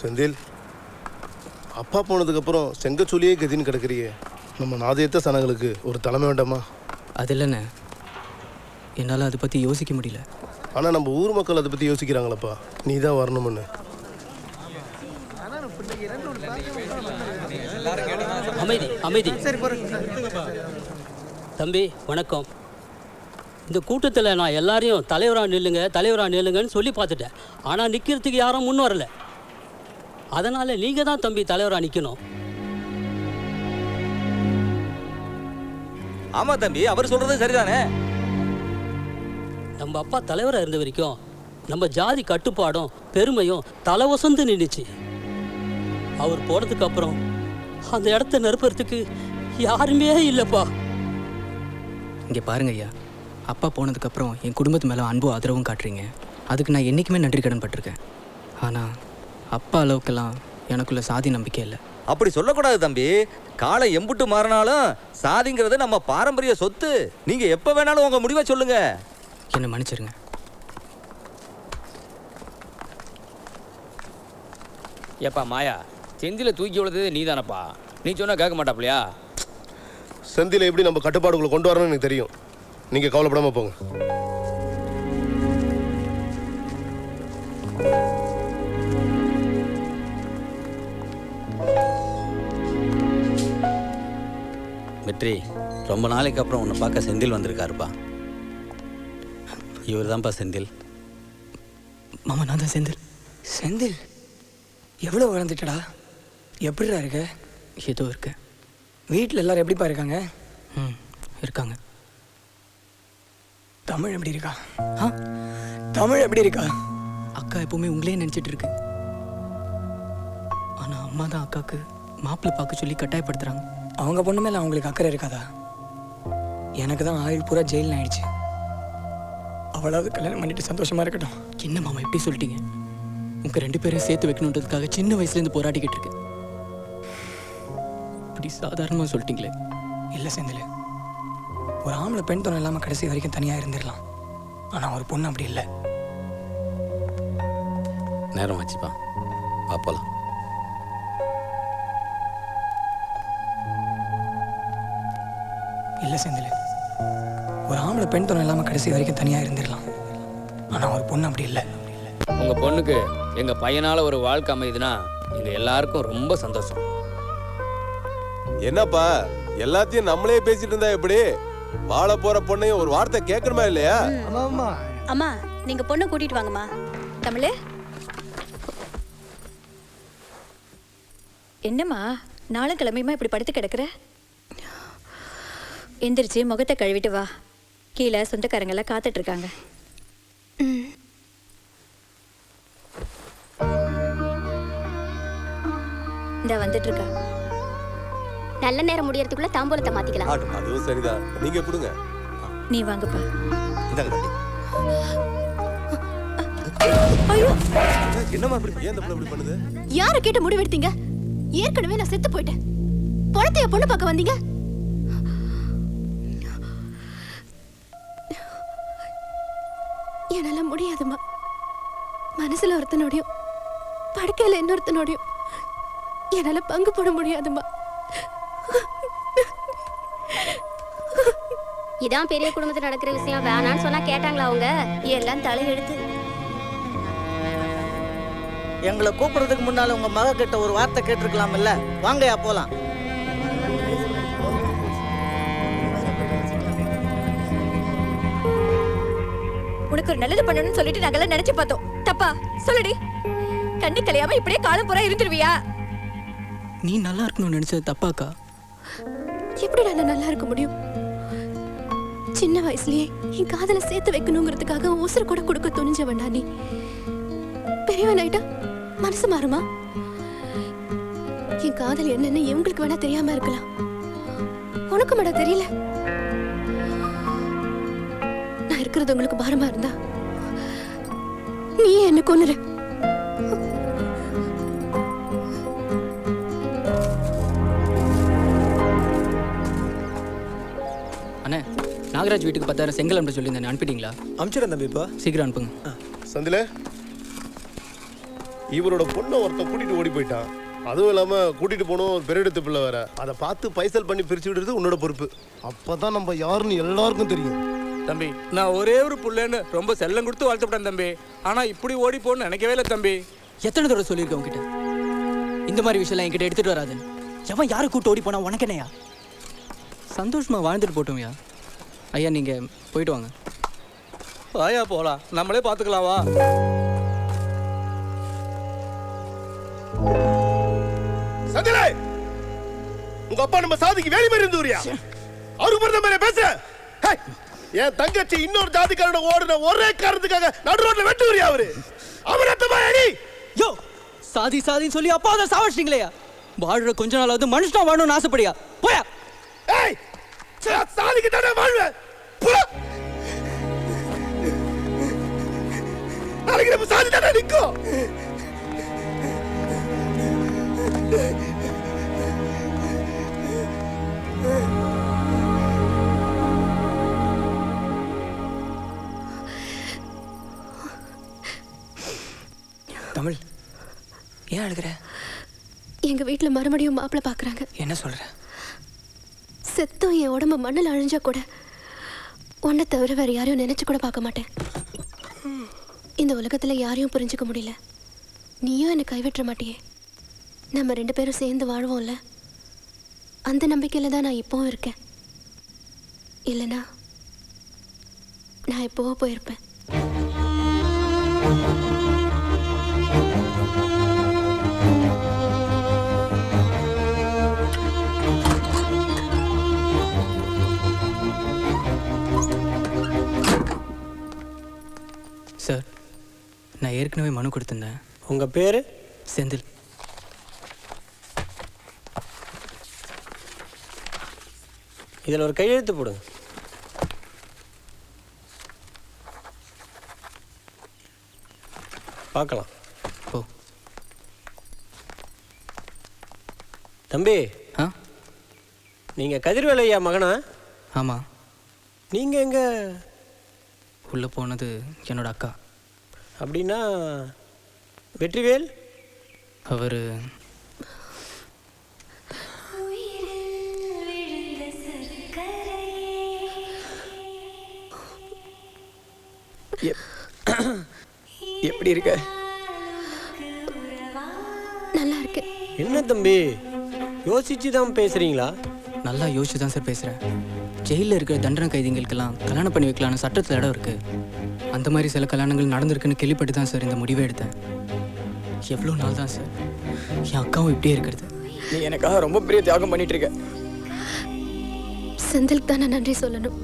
செந்தில், அப்பா போனதுக்கு அப்புறம் செங்கச்சூலியே கதின்னு கிடக்குறியே. நம்ம நாதியத்த சனங்களுக்கு ஒரு தலைமை வேண்டாமா? அது இல்லைண்ணே, என்னால் அதை பற்றி யோசிக்க முடியல. ஆனால் நம்ம ஊர் மக்கள் அதை பற்றி யோசிக்கிறாங்களப்பா. நீ தான் வரணும்னு. அமைதி அமைதி. தம்பி வணக்கம். இந்த கூட்டத்தில் நான் எல்லாரையும் தலைவராக நில்லுங்கன்னு சொல்லி பார்த்துட்டேன். ஆனால் நிற்கிறதுக்கு யாரும் முன் வரல. அதனால் நீங்கள் தான் தம்பி தலைவராக நிற்கணும். ஆமா தம்பி, அவர் சொல்றது சரிதானே. நம்ம அப்பா தலைவராக இருந்த வரைக்கும் நம்ம ஜாதி கட்டுப்பாடும் பெருமையும் தலைவசந்து நின்றுச்சு. அவர் போனதுக்கு அப்புறம் அந்த இடத்த நிரப்புறதுக்கு யாருமே இல்லைப்பா. இங்கே பாருங்க ஐயா, அப்பா போனதுக்கப்புறம் என் குடும்பத்து மேலே அன்பும் ஆதரவும் காட்டுறீங்க. அதுக்கு நான் என்றைக்குமே நன்றி கடன் பட்டிருக்கேன். ஆனால் அப்பா அளவுக்கெல்லாம் எனக்குள்ள சாதி நம்பிக்கை இல்லை. அப்படி சொல்லக்கூடாது தம்பி. காலம் எம்புட்டு மாறினாலும் சாதிங்கிறது நம்ம பாரம்பரிய சொத்து. நீங்க எப்ப வேணாலும் உங்க முடிவை சொல்லுங்க. என்னை மன்னிச்சிருங்க. ஏப்பா மாயா, செந்தில தூக்கி விழுது நீ தானப்பா. நீ சொன்னா கேட்க மாட்டாப்லையா? செந்தில எப்படி நம்ம கட்டுப்பாடுகளை கொண்டு வரணும்னு எனக்கு தெரியும். நீங்க கவலைப்படாம போங்க. வெற்றி, ரொம்ப நாளைக்கு அப்புறம் உன்னை பார்க்க செந்தில் வந்திருக்காருப்பா. இவர் தான்ப்பா செந்தில். மாமா, நான் தான் செந்தில். செந்தில் எவ்வளோ வளர்ந்துட்டடா. எப்படிடா இருக்க? ஏதோ இருக்க. வீட்டில் எல்லாரும் எப்படிப்பா இருக்காங்க? இருக்காங்க. தமிழ் எப்படி இருக்கா? தமிழ் எப்படி இருக்கா? அக்கா எப்பவுமே உங்களே நினச்சிட்டு இருக்கு. ஆனால் அம்மா தான் அக்காவுக்கு மாப்பிள்ளை பார்க்க சொல்லி கட்டாயப்படுத்துகிறாங்க. அவங்க பொண்ணு மேலே அவங்களுக்கு அக்கறை இருக்காதா? எனக்கு தான் ஆயுள் பூரா ஜெயிலில் ஆயிடுச்சு. அவளாவது கல்யாணம் பண்ணிட்டு சந்தோஷமா இருக்கட்டும். என்ன மாமா எப்படி சொல்லிட்டீங்க? உங்க 2 பேரையும் சேர்த்து வைக்கணுன்றதுக்காக சின்ன வயசுலேருந்து போராடிக்கிட்டு இருக்கு. இப்படி சாதாரணமாக சொல்லிட்டீங்களே. இல்லை செந்தில், ஒரு ஆம்பளை பெண் துணை இல்லாமல் கடைசி வரைக்கும் தனியாக இருந்துடலாம். ஆனால் ஒரு பொண்ணு அப்படி இல்லை. நேரம் வச்சுப்பா, பார்ப்பலாம். இல்லை செந்தில், ஒரு ஆம்பளை பெண் துணை இல்லாமல் கடைசி வரைக்கும் தனியாக இருந்துடலாம். ஆனால் ஒரு பொண்ணு அப்படி இல்லை. உங்க பொண்ணுக்கு எங்க பையனால ஒரு வாழ்க்கை அமையுதுன்னா எங்க எல்லாருக்கும் ரொம்ப சந்தோஷம். என்னப்பா எல்லாத்தையும் நம்மளே பேசிட்டு இருந்தா எப்படி? வாழ போற பொண்ணையும் ஒரு வார்த்தை கேட்கணுமா இல்லையா? அம்மா, நீங்க பொண்ணை கூட்டிட்டு வாங்கம்மா. தமிழ், என்னம்மா நாளும் கிளம்பியுமா இப்படி படுத்து கிடக்குற? எந்திரிச்சு முகத்தை கழுவிட்டு வா. கீழே சொந்தக்காரங்கெல்லாம் காத்துட்டு இருக்காங்க. இந்த வந்துட்டு இருக்கா. நல்ல நேரம் முடியறதுக்குள்ள தாம்பூலத்தை மாத்திக்கலாம். அதுவும் சரிதான். நீங்க கொடுங்க. நீ வாங்கப்பா. என்னமா இப்படி ஏன் இந்த புள்ள இப்படி பண்ணுது? யாரை கேட்டு முடிவெடுத்தீங்க? ஏற்கனவே நான் செத்து போயிட்டேன். பொணத்தைய பொண்ணு பார்க்க வந்தீங்க? என்னால முடியாதுமா. மனசுல ஒருத்தனோடையும் படுக்கையில இன்னொருத்தனோடையும் என்னால பங்கு போட முடியாதுமா. இதான் பெரிய குடும்பத்தில் நடக்கிற விஷயம். வேணான்னு சொன்னா கேட்டாங்களா அவங்க? எல்லாம் தலையெழுத்து. எங்களை கூப்பிடுறதுக்கு முன்னால உங்க மக கிட்ட ஒரு வார்த்தை கேட்டிருக்கலாம் இல்ல? வாங்கயா போலாம். உனக்கு ஒரு நல்லது பண்ணணும்னு சொல்லிட்டு நாங்கெல்லாம் நினைச்சு பார்த்தோம். தப்பா சொல்லுடி. கண்ணு கலையாம இப்படியே காலம் பூரா இருந்துருவியா? நீ நல்லா இருக்கணும்னு நினைச்சது தப்பாக்கா? எப்படி நான் நல்லா இருக்க முடியும்? சின்ன வயசுலயே என் காதல சேர்த்து வைக்கணுங்கிறதுக்காக உசுறு கூட கொடுக்க துணிஞ்ச வேண்டா நீ. பெரியவன் ஆயிட்டா மனசு மாறுமா? என் காதல் என்னன்னு இவங்களுக்கு வேணா தெரியாம இருக்கலாம். உனக்கு மட்டும் தெரியல. நான் இருக்கிறது உங்களுக்கு பாரமா இருந்தா நீ என்ன கொன்னுரு. அண்ணே, நாகராஜ் வீட்டுக்கு 10,000 செங்கல் அனுப்ப சொல்லியிருந்தேன். அனுப்பிட்டீங்களா? அனுப்பிச்சிடறேன் தம்பி. இப்போ சீக்கிரம் அனுப்புங்க. செந்தில, இவரோட பொண்ணை ஒருத்தன் கூட்டிட்டு ஓடி போயிட்டான். அதுவும் இல்லாம கூட்டிட்டு போனோம் ஒரு பெரிய பிள்ளை வேற. அதை பார்த்து பைசல் பண்ணி பிரிச்சு விடுறது உன்னோட பொறுப்பு. அப்பதான் நம்ம யாருன்னு எல்லாருக்கும் தெரியும். தம்பி, நான் ஒரே ஒரு புள்ளன்னு ரொம்ப செல்லம் கொடுத்து வளர்த்துப்பட்டேன் தம்பி. ஆனா இப்படி ஓடி போன்னு நினைக்கவே இல்லை தம்பி. எத்தனை தடவை சொல்லியிருக்கேன் உங்ககிட்ட இந்த மாதிரி விஷயம்லாம் என்கிட்ட எடுத்துட்டு வராதுன்னு? எவன் யாரை கூட்டு ஓடி போனா உனக்கு என்னையா? சந்தோஷமா வாழ்ந்துட்டு போட்டோம்யா. ஐயா நீங்க போயிட்டு வாங்க. வாயா போலாம், நம்மளே பாத்துக்கலாம் வா. சந்திலே, உங்க அப்பா நம்ம சாதிக்கு வேலி மாதிரி இருந்துறியா? அவரு பிறந்த மாதிரி பேச. என் தங்கச்சி இன்னொரு ஜாதிக்காரோட ஓடுன ஒரே காரணத்துக்காக நடு ரோட்ல வெட்டுறியா? அவரு அவர் அத்தமாயி யோ சாதி சாதின்னு சொல்லி அப்பா அதை சாவச்சிட்டீங்களேயா? வாழ்ற கொஞ்ச நாளாவது மனுஷனா வாழணும்னு ஆசைப்படியா? போயா. ஏய், சாதிக்கு தானே வாழ்வேன். நாளைக்கு நம்ம சாதி தானே நிற்கும். தமிழ், ஏன் அழுகிற? எங்க வீட்டுல மறுபடியும் மாப்பிள்ளை பாக்குறாங்க. என்ன சொல்ற? செத்தும் என் உடம்பு மண்ணில் அழிஞ்சா கூட உன்னை தவிர வேற யாரையும் நினைச்சு கூட பார்க்க மாட்டேன். இந்த உலகத்துல யாரையும் புரிஞ்சுக்க முடியல. நீயும் என்னை கைவிட்ட மாட்டியே. நம்ம 2 பேரும் சேர்ந்து வாழ்வோம்ல, அந்த நம்பிக்கையில தான் நான் இப்போவும் இருக்கேன். இல்லைனா நான் எப்போவோ போயிருப்பேன். சார், நான் ஏற்கனவே மனு கொடுத்திருந்தேன். உங்க பேரு? செந்தில். இதில் ஒரு கையெழுத்து போடுங்க. பார்க்கலாம். ஓ தம்பி, நீங்கள் கதிர்வேலையா மகனா? ஆமாம். நீங்கள் எங்கே? உள்ளே போனது என்னோட அக்கா. அப்படின்னா வெற்றிவேல் அவர் எப்படி இருக்க? நல்லா இருக்கு. என்ன தம்பி, யோசிச்சு தான் பேசுறீங்களா? நல்லா யோசிச்சு தான் சார் பேசுகிறேன். ஜெயிலில் இருக்கிற தண்டனை கைதிகளுக்கெல்லாம் கல்யாணம் பண்ணி வைக்கலான்னு சட்டத்தில் இடம் இருக்குது. அந்த மாதிரி சில கல்யாணங்கள் நடந்திருக்குன்னு கேள்விப்பட்டு தான் சார் இந்த முடிவை எடுத்தேன். எவ்வளோ நாள் தான் சார் என் அக்காவும் இப்படியே இருக்கிறது. நீ எனக்காக ரொம்ப பெரிய தியாகம் பண்ணிட்டு இருக்க. செந்திலுக்கு தான் நான் நன்றி சொல்லணும்.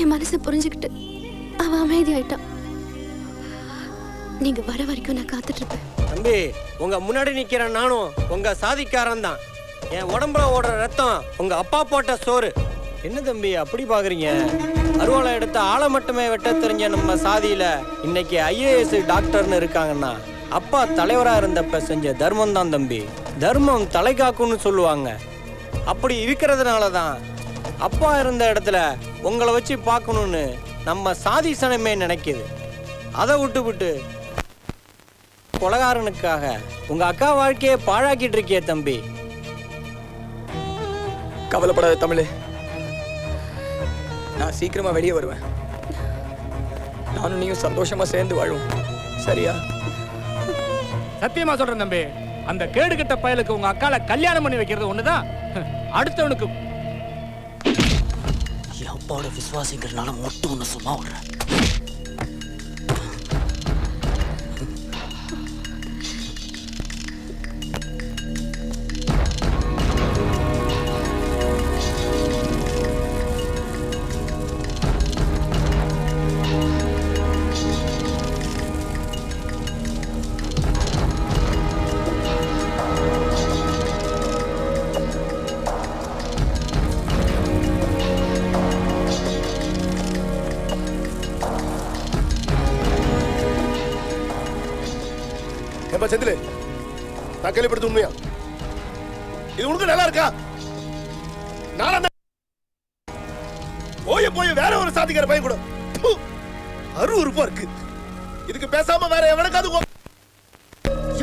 என் மனசை புரிஞ்சுக்கிட்டு அவன் அமைதி ஆயிட்டான். நீங்க வர வரைக்கும் நான் காத்துட்டு இருப்பேன். தம்பி, உங்க முன்னாடி நிக்கிற நானும் உங்க சாதிக்காரன் தான். என் உடம்புல ஓடுற ரத்தம் உங்க அப்பா போட்ட சோறு. என்ன தம்பி அப்படி பாக்குறீங்க? அருவாளை எடுத்த ஆளை மட்டுமே வெட்ட தெரிஞ்ச நம்ம சாதியில இன்னைக்கு IAS டாக்டர்னு இருக்காங்கன்னா அப்பா தலைவரா இருந்தப்ப செஞ்ச தர்மம் தான் தம்பி. தர்மம் தலை காக்கும்னு சொல்லுவாங்க. அப்படி இருக்கிறதுனால தான் அப்பா இருந்த இடத்துல உங்களை வச்சு பார்க்கணும்னு நம்ம சாதி சனமே நினைக்குது. அதை விட்டு கொலகாரனுக்காக உங்க அக்கா வாழ்க்கையை பாழாக்கிட்டு இருக்கிய தம்பி. கவலைப்படாத தமிழ், நான் சீக்கிரமா வெளியே வருவேன். நானும் நீயும் சந்தோஷமா சேர்ந்து வாழுவோம், சரியா? சத்தியமா சொல்றேன் தம்பி, அந்த கேடு கெட்ட பயலுக்கு உங்க அக்கால கல்யாணம் பண்ணி வைக்கிறது ஒண்ணுதான். அடுத்தவனுக்கு என் அப்பாவோட விசுவாசிங்கிறனால மட்டும் ஒன்று சும்மா விடுறேன். செந்தில், நான் கேள்விப்படுத்த உண்மையா? இது உனக்கு நல்லா இருக்கா? போய் வேற ஒரு சாதிக்கார பையன் கூட அருவருப்பா இருக்கு. இதுக்கு பேசாம வேற எவனுக்காவது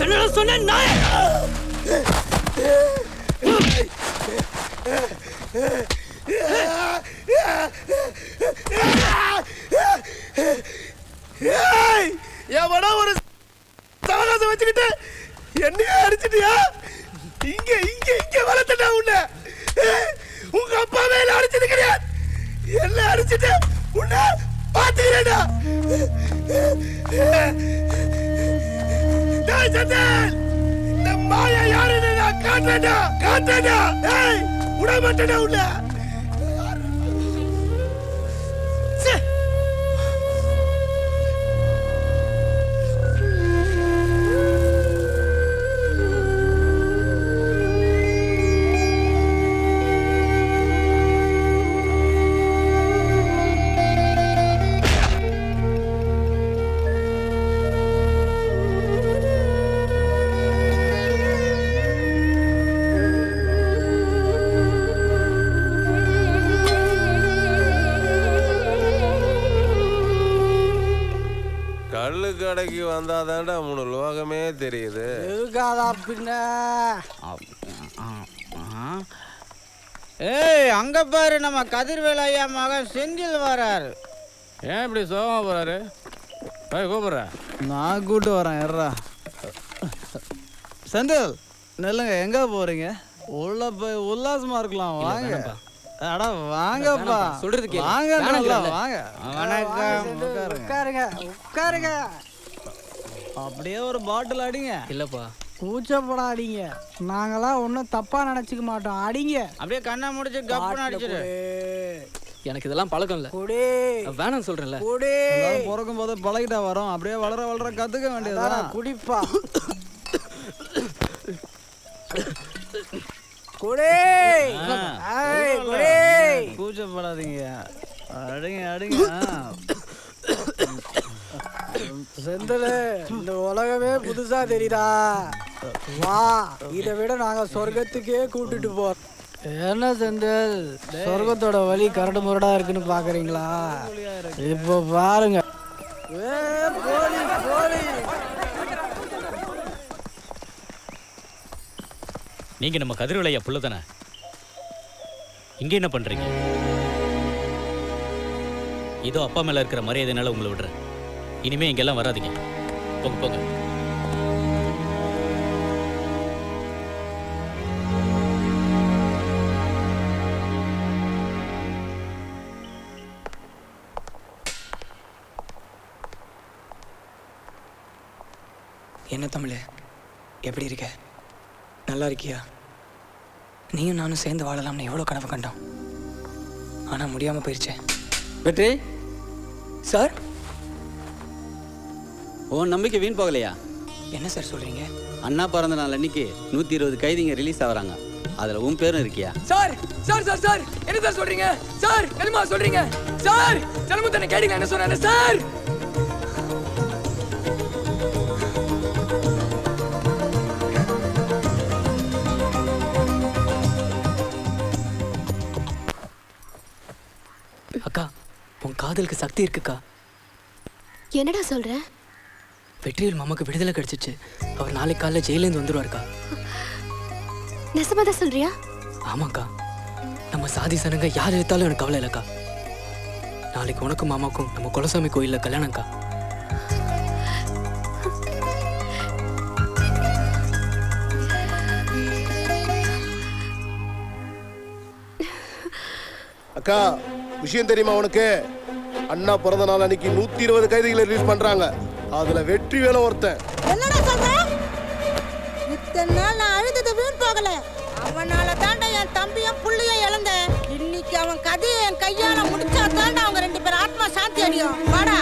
என்ன சொன்ன நாய்? எவனோ ஒரு சவகாசம் வச்சுக்கிட்டு என்னையே அடிச்சிட்டியா? இங்க இங்க இங்க வளர்த்தடா உன்னை. உங்க அப்பா மேல அடிச்சது கிடையாது, என்ன அடிச்சிட்டு உன்னை பாத்துக்கிறேடா. இந்த மாயா யாருன்னு நான் காட்டுறேன்டா, காட்டுறேன்டா. விட மாட்டேடா உன்னை. கடைக்கு வந்தாதான்டா 3 லோகமே தெரியுது. இருக்காதா பின்ன? ஏய், அங்க பாரு, நம்ம கதிர்வேல் ஐயா மகன் செந்தில் வராரு. ஏன் இப்படி சோகமா போறாரு? கூப்பிடுற. நான் கூட்டு வரேன். எர்ரா செந்தில், நெல்லுங்க, எங்க போறீங்க? உள்ள போய் உல்லாசமா இருக்கலாம், வாங்க. அட வாங்கப்பா, சொல்றது கேளு. வாங்க, நல்லா வாங்க. வணக்கம். உட்காருங்க உட்காருங்க. அப்படியே ஒரு பாட்டில் அடிங்க. இல்லப்பா, கூச்சப்படாதீங்க, நாங்களாம் ஒன்றும் தப்பா நினைச்சுக்க மாட்டோம். அடிங்க, அப்படியே கண்ணை முடிச்சு கப்புன்னு அடிச்சிடு. எனக்கு இதெல்லாம் பழக்கம் இல்ல. குடி. வேணாம் சொல்றேன்ல. குடி. பிறக்கும் போது பழகிட்டா வரோம், அப்படியே வளர வளர கத்துக்க வேண்டியதுதான். குடிப்பா. குடி. குடி. கூச்சப்படாதீங்க, அடிங்க அடிங்க. செந்தில், இந்த உலகமே புதுசா தெரியுதா? வா, இதை விட நாங்க சொர்க்கத்துக்கே கூட்டிட்டு போறோம். என்ன செந்தில், சொர்க்கத்தோட வழி கரடு முரடா இருக்குன்னு பாக்குறீங்களா? இப்போ பாருங்க. நீங்க நம்ம கதிர்வேலையா புள்ள தானே? இங்க என்ன பண்றீங்க? இதோ அப்பா மேல இருக்கிற மரியாதைனால உங்களை விடுறேன். இனிமே இங்கெல்லாம் வராதீங்க, போங்க போங்க. என்ன தமிழ், எப்படி இருக்க? நல்லா இருக்கியா? நீயும் நானும் சேர்ந்து வாழலாம்னு எவ்வளோ கனவு கண்டோம், ஆனால் முடியாமல் போயிடுச்சே. வெற்றி சார், உன் நம்பிக்கை வீண் போகலையா? என்ன சார் சொல்கிறீங்க? அண்ணா பிறந்த நாள் அன்னைக்கு 120 கைதிங்க ரிலீஸ் ஆகுறாங்க, அதில் உன் பேரும் இருக்கியா? சார் சார் சார் சார், என்ன சார் சொல்கிறீங்க? சார், என்னமா சொல்கிறீங்க? சார், ஜனமுத்தனை கேட்டீங்க என்ன சொன்னாங்க சார்? காதலுக்கு சக்தி இருக்குக்கா. என்னடா சொல்ற? வெற்றிவேல் மாமாக்கு விடுதலை கிடைச்சிச்சு. அவர் நாளைக்கு காலைல ஜெயிலேருந்து வந்துருவாருக்கா. நெசமாதான் சொல்றியா? ஆமாக்கா, நம்ம சாதி சனங்க யார் எடுத்தாலும் எனக்கு கவலை இல்லைக்கா. நாளைக்கு உனக்கும் மாமாக்கும் நம்ம குலசாமி கோயிலில் கல்யாணம்க்கா. அக்கா, விஷயம் தெரியுமா உனக்கு? அண்ணா பிறந்த நாள் அன்னைக்கு 120 கைதிகளை ரிலீஸ் பண்றாங்க. அதுல வெற்றிவேலும் ஒருத்தன். என்னடா சொல்ற? இத்தனை நாள் நான் அழுதது வீண் போகல. அவனால தாண்டா என் தம்பியும் புள்ளியும் இழந்தேன். இன்னைக்கு அவன் கதையை என் கையால முடிச்சா தாண்டா அவங்க 2 பேரும் ஆத்மா சாந்தி அடையும். வாடா.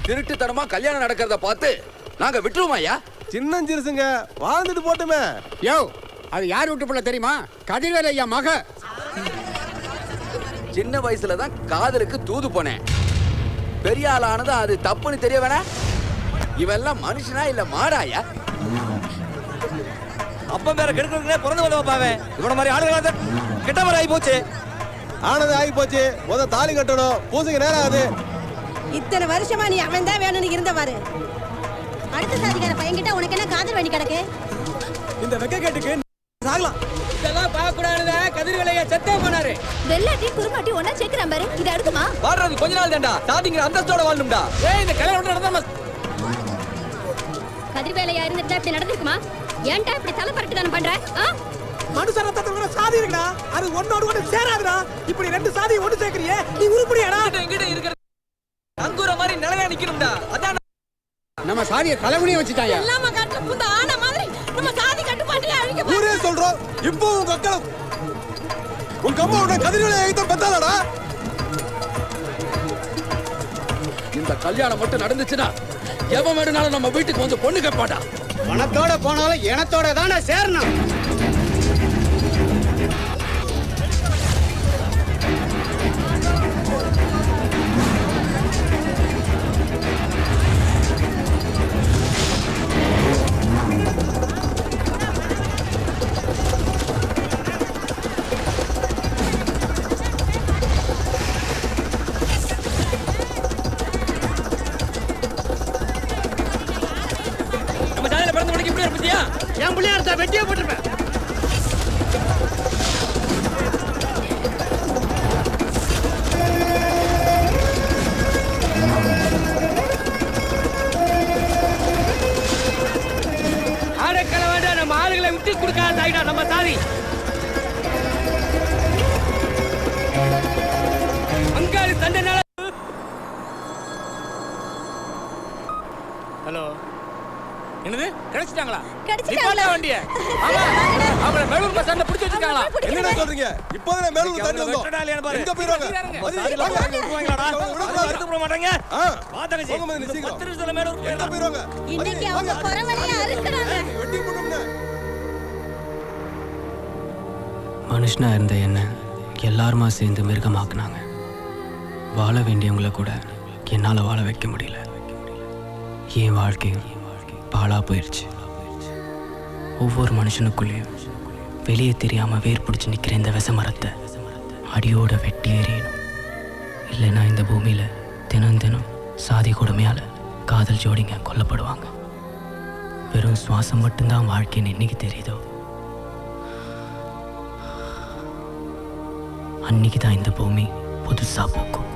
திருட்டுத்தனமா கல்யாணம் நடக்கிறத பார்த்து நாங்க விட்டுருவோமாயா? சின்னஞ்சிறுசுங்க வாழ்ந்துட்டு போட்டுமே. யோ, அது யார் விட்டு போல தெரியுமா? கதிர்வேல் ஐயா மக. சின்ன வயசுல தான் காதலுக்கு தூது போனேன். பெரிய ஆளானது அது தப்புன்னு தெரிய வேணா? இவெல்லாம் மனுஷனா இல்ல மாடாயா? அப்ப வேற கெடுக்கிறதுனே பிறந்து வந்தவ பாவே. இவன மாதிரி ஆளுகளா கெட்ட மாதிரி ஆகி போச்சு. ஆனது ஆகி போச்சு. முத தாலி கட்டணும். பூசைக்கு நேரம் ஆகுது. இத்தனை வருஷமா நீ அவன் தான் வேணும்னு இருந்தவாரு. அடுத்த சாதிக்கார பையன்கிட்ட உனக்கு என்ன காதல் வேண்டி கிடக்கு? இந்த வெக்க கேட்டுக்கு சாகலாம். இதெல்லாம் பார்க்கக்கூடாதுல கதிர்வேலையா செத்தே போனாரு. வெள்ளாட்டி குருமாட்டி ஒண்ணா சேர்க்கிறான் பாரு. இது அடுக்குமா? வாழ்றது கொஞ்ச நாள் தான்டா. சாதிங்கிற அந்தஸ்தோட வாழணும்டா. ஏய், இந்த கல்யாணம் நடந்தா கதிர்வேலையா இருந்துட்டா இப்படி நடந்துக்குமா? ஏன்டா இப்படி தலை பரட்டு தானே பண்ற? மனுஷ ரத்தத்துல சாதி இருக்குடா. அது ஒன்னோடு ஒண்ணு சேராதுடா. இப்படி 2 சாதி ஒண்ணு சேர்க்கறியே, நீ உருப்படியாடா? எங்கிட்ட இருக்கிற அங்குற மாதிரி நிலையா நிக்கணும்டா. அதான் நம்ம சாதியை தலைமுடியை வச்சுட்டாங்க. எல்லாம காட்டுல புந்த ஆன மாதிரி நம்ம சாதி கட்டுப்பாட்டே அழிக்க ஊரே சொல்றோம். இப்போ உங்க அக்களம் உங்க அம்மாவோட கதிர்வேலை ஐத்த பத்தாலடா. இந்த கல்யாணம் மட்டும் நடந்துச்சுன்னா எவன் வேணும்னாலும் நம்ம வீட்டுக்கு வந்து பொண்ணு கேட்பாடா. பணத்தோட போனாலும் இனத்தோட தானே சேரணும். என் பிள்ளையா இருந்தா வெட்டியே போட்டுருப்பேன். ஆடக்கலை வேண்டாம். நம்ம ஆளுகளை விட்டு கொடுக்காத ஆயிடா நம்ம சாதி. அங்காளி தண்டனால. ஹலோ, என்னது கிடைச்சிட்டாங்களா? கிடைச்சிட்டாங்களா வண்டிய? ஆமா, அவங்கள மேலூர் பஸ் ஸ்டாண்ட்ல பிடிச்சு வச்சிருக்காங்களா? என்னடா சொல்றீங்க? இப்போதானே மேலூர் தாண்டி வந்தோம். எங்க போயிடுவாங்க? அடுத்து போக மாட்டாங்க. பாத்தங்க போங்க மதி சீக்கிரம். 10 நிமிஷத்துல மேலூர் எங்க போயிடுவாங்க? இன்னைக்கு அவங்க பரவலையா அறுக்குறாங்க. வெட்டி போடும்னே. மனுஷனாக இருந்த என்ன எல்லாருமா சேர்ந்து மிருகமாக்குனாங்க. வாழ வேண்டியவங்கள கூட என்னால் வாழ வைக்க முடியல. என் வாழ்க்கையும் பாழாக போயிடுச்சு. ஒவ்வொரு மனுஷனுக்குள்ளேயும் வெளியே தெரியாமல் வேர் பிடிச்சி நிற்கிற இந்த விச மரத்தை அடியோட வெட்டி எறியணும். இல்லைன்னா இந்த பூமியில் தினம் தினம் சாதி கொடுமையால் காதல் ஜோடிங்க கொல்லப்படுவாங்க. வெறும் சுவாசம் மட்டும்தான் வாழ்க்கைன்னு இன்னைக்கு தெரியுதோ, அன்னைக்கு தான் இந்த பூமி புதுசாக பூக்கும்.